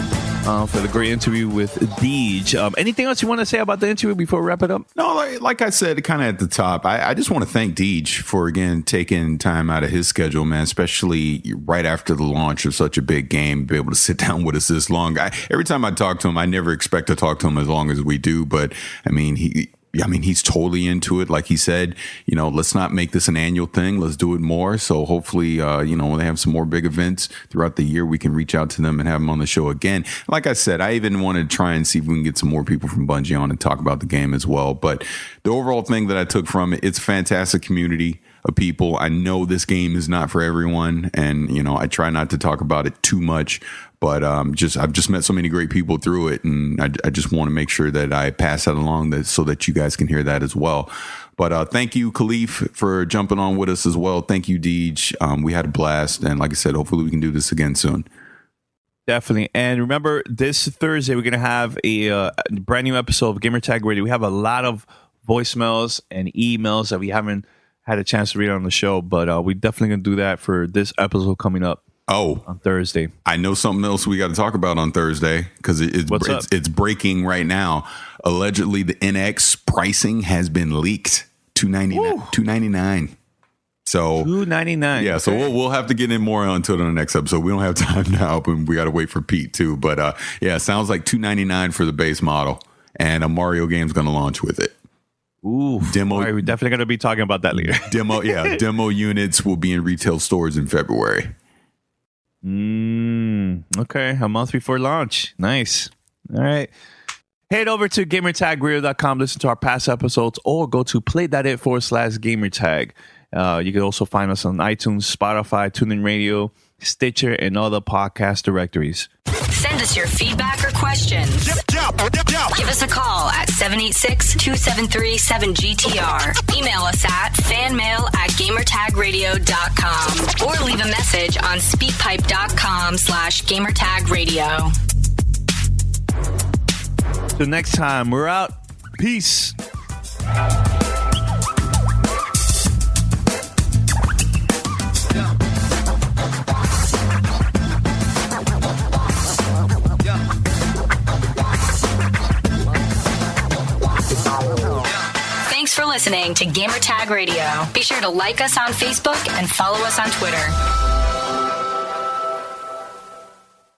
for the great interview with DeeJ. Anything else you want to say about the interview before we wrap it up? No, like I said, kind of at the top, I just want to thank DeeJ for, again, taking time out of his schedule, man, especially right after the launch of such a big game, be able to sit down with us this long. Every time I talk to him, I never expect to talk to him as long as we do, but I mean, he's totally into it. Like he said, let's not make this an annual thing. Let's do it more. So hopefully, when they have some more big events throughout the year, we can reach out to them and have them on the show again. Like I said, I even want to try and see if we can get some more people from Bungie on and talk about the game as well. But the overall thing that I took from it, it's a fantastic community of people. I know this game is not for everyone, and I try not to talk about it too much, but I've just met so many great people through it, and I just want to make sure that I pass that along so that you guys can hear that as well. But thank you, Kahlief, for jumping on with us as well. Thank you, DeeJ. We had a blast, and like I said, hopefully we can do this again soon. Definitely. And remember, this Thursday, we're going to have a brand new episode of Gamertag Radio. We have a lot of voicemails and emails that we haven't had a chance to read on the show, but we're definitely going to do that for this episode coming up. On Thursday. I know something else we got to talk about on Thursday, because it's breaking right now. Allegedly, the NX pricing has been leaked. $299. So $299. Yeah, so we'll have to get in more onto it on the next episode. We don't have time now, but we got to wait for Pete too. But it sounds like $299 for the base model, and a Mario game's going to launch with it. Ooh, demo. All right, we're definitely going to be talking about that later. Demo units will be in retail stores in February. Okay, a month before launch. Nice. All right. Head over to gamertagradio.com, listen to our past episodes, or go to play.it/gamertag. You can also find us on iTunes, Spotify, TuneIn Radio, Stitcher, and other podcast directories. Send us your feedback or questions. Give us a call at 786-273-7GTR. Email us at fanmail@gamertagradio.com or leave a message on speakpipe.com/gamertagradio. Till next time, we're out. Peace. Thanks for listening to Gamertag Radio. Be sure to like us on Facebook and follow us on Twitter.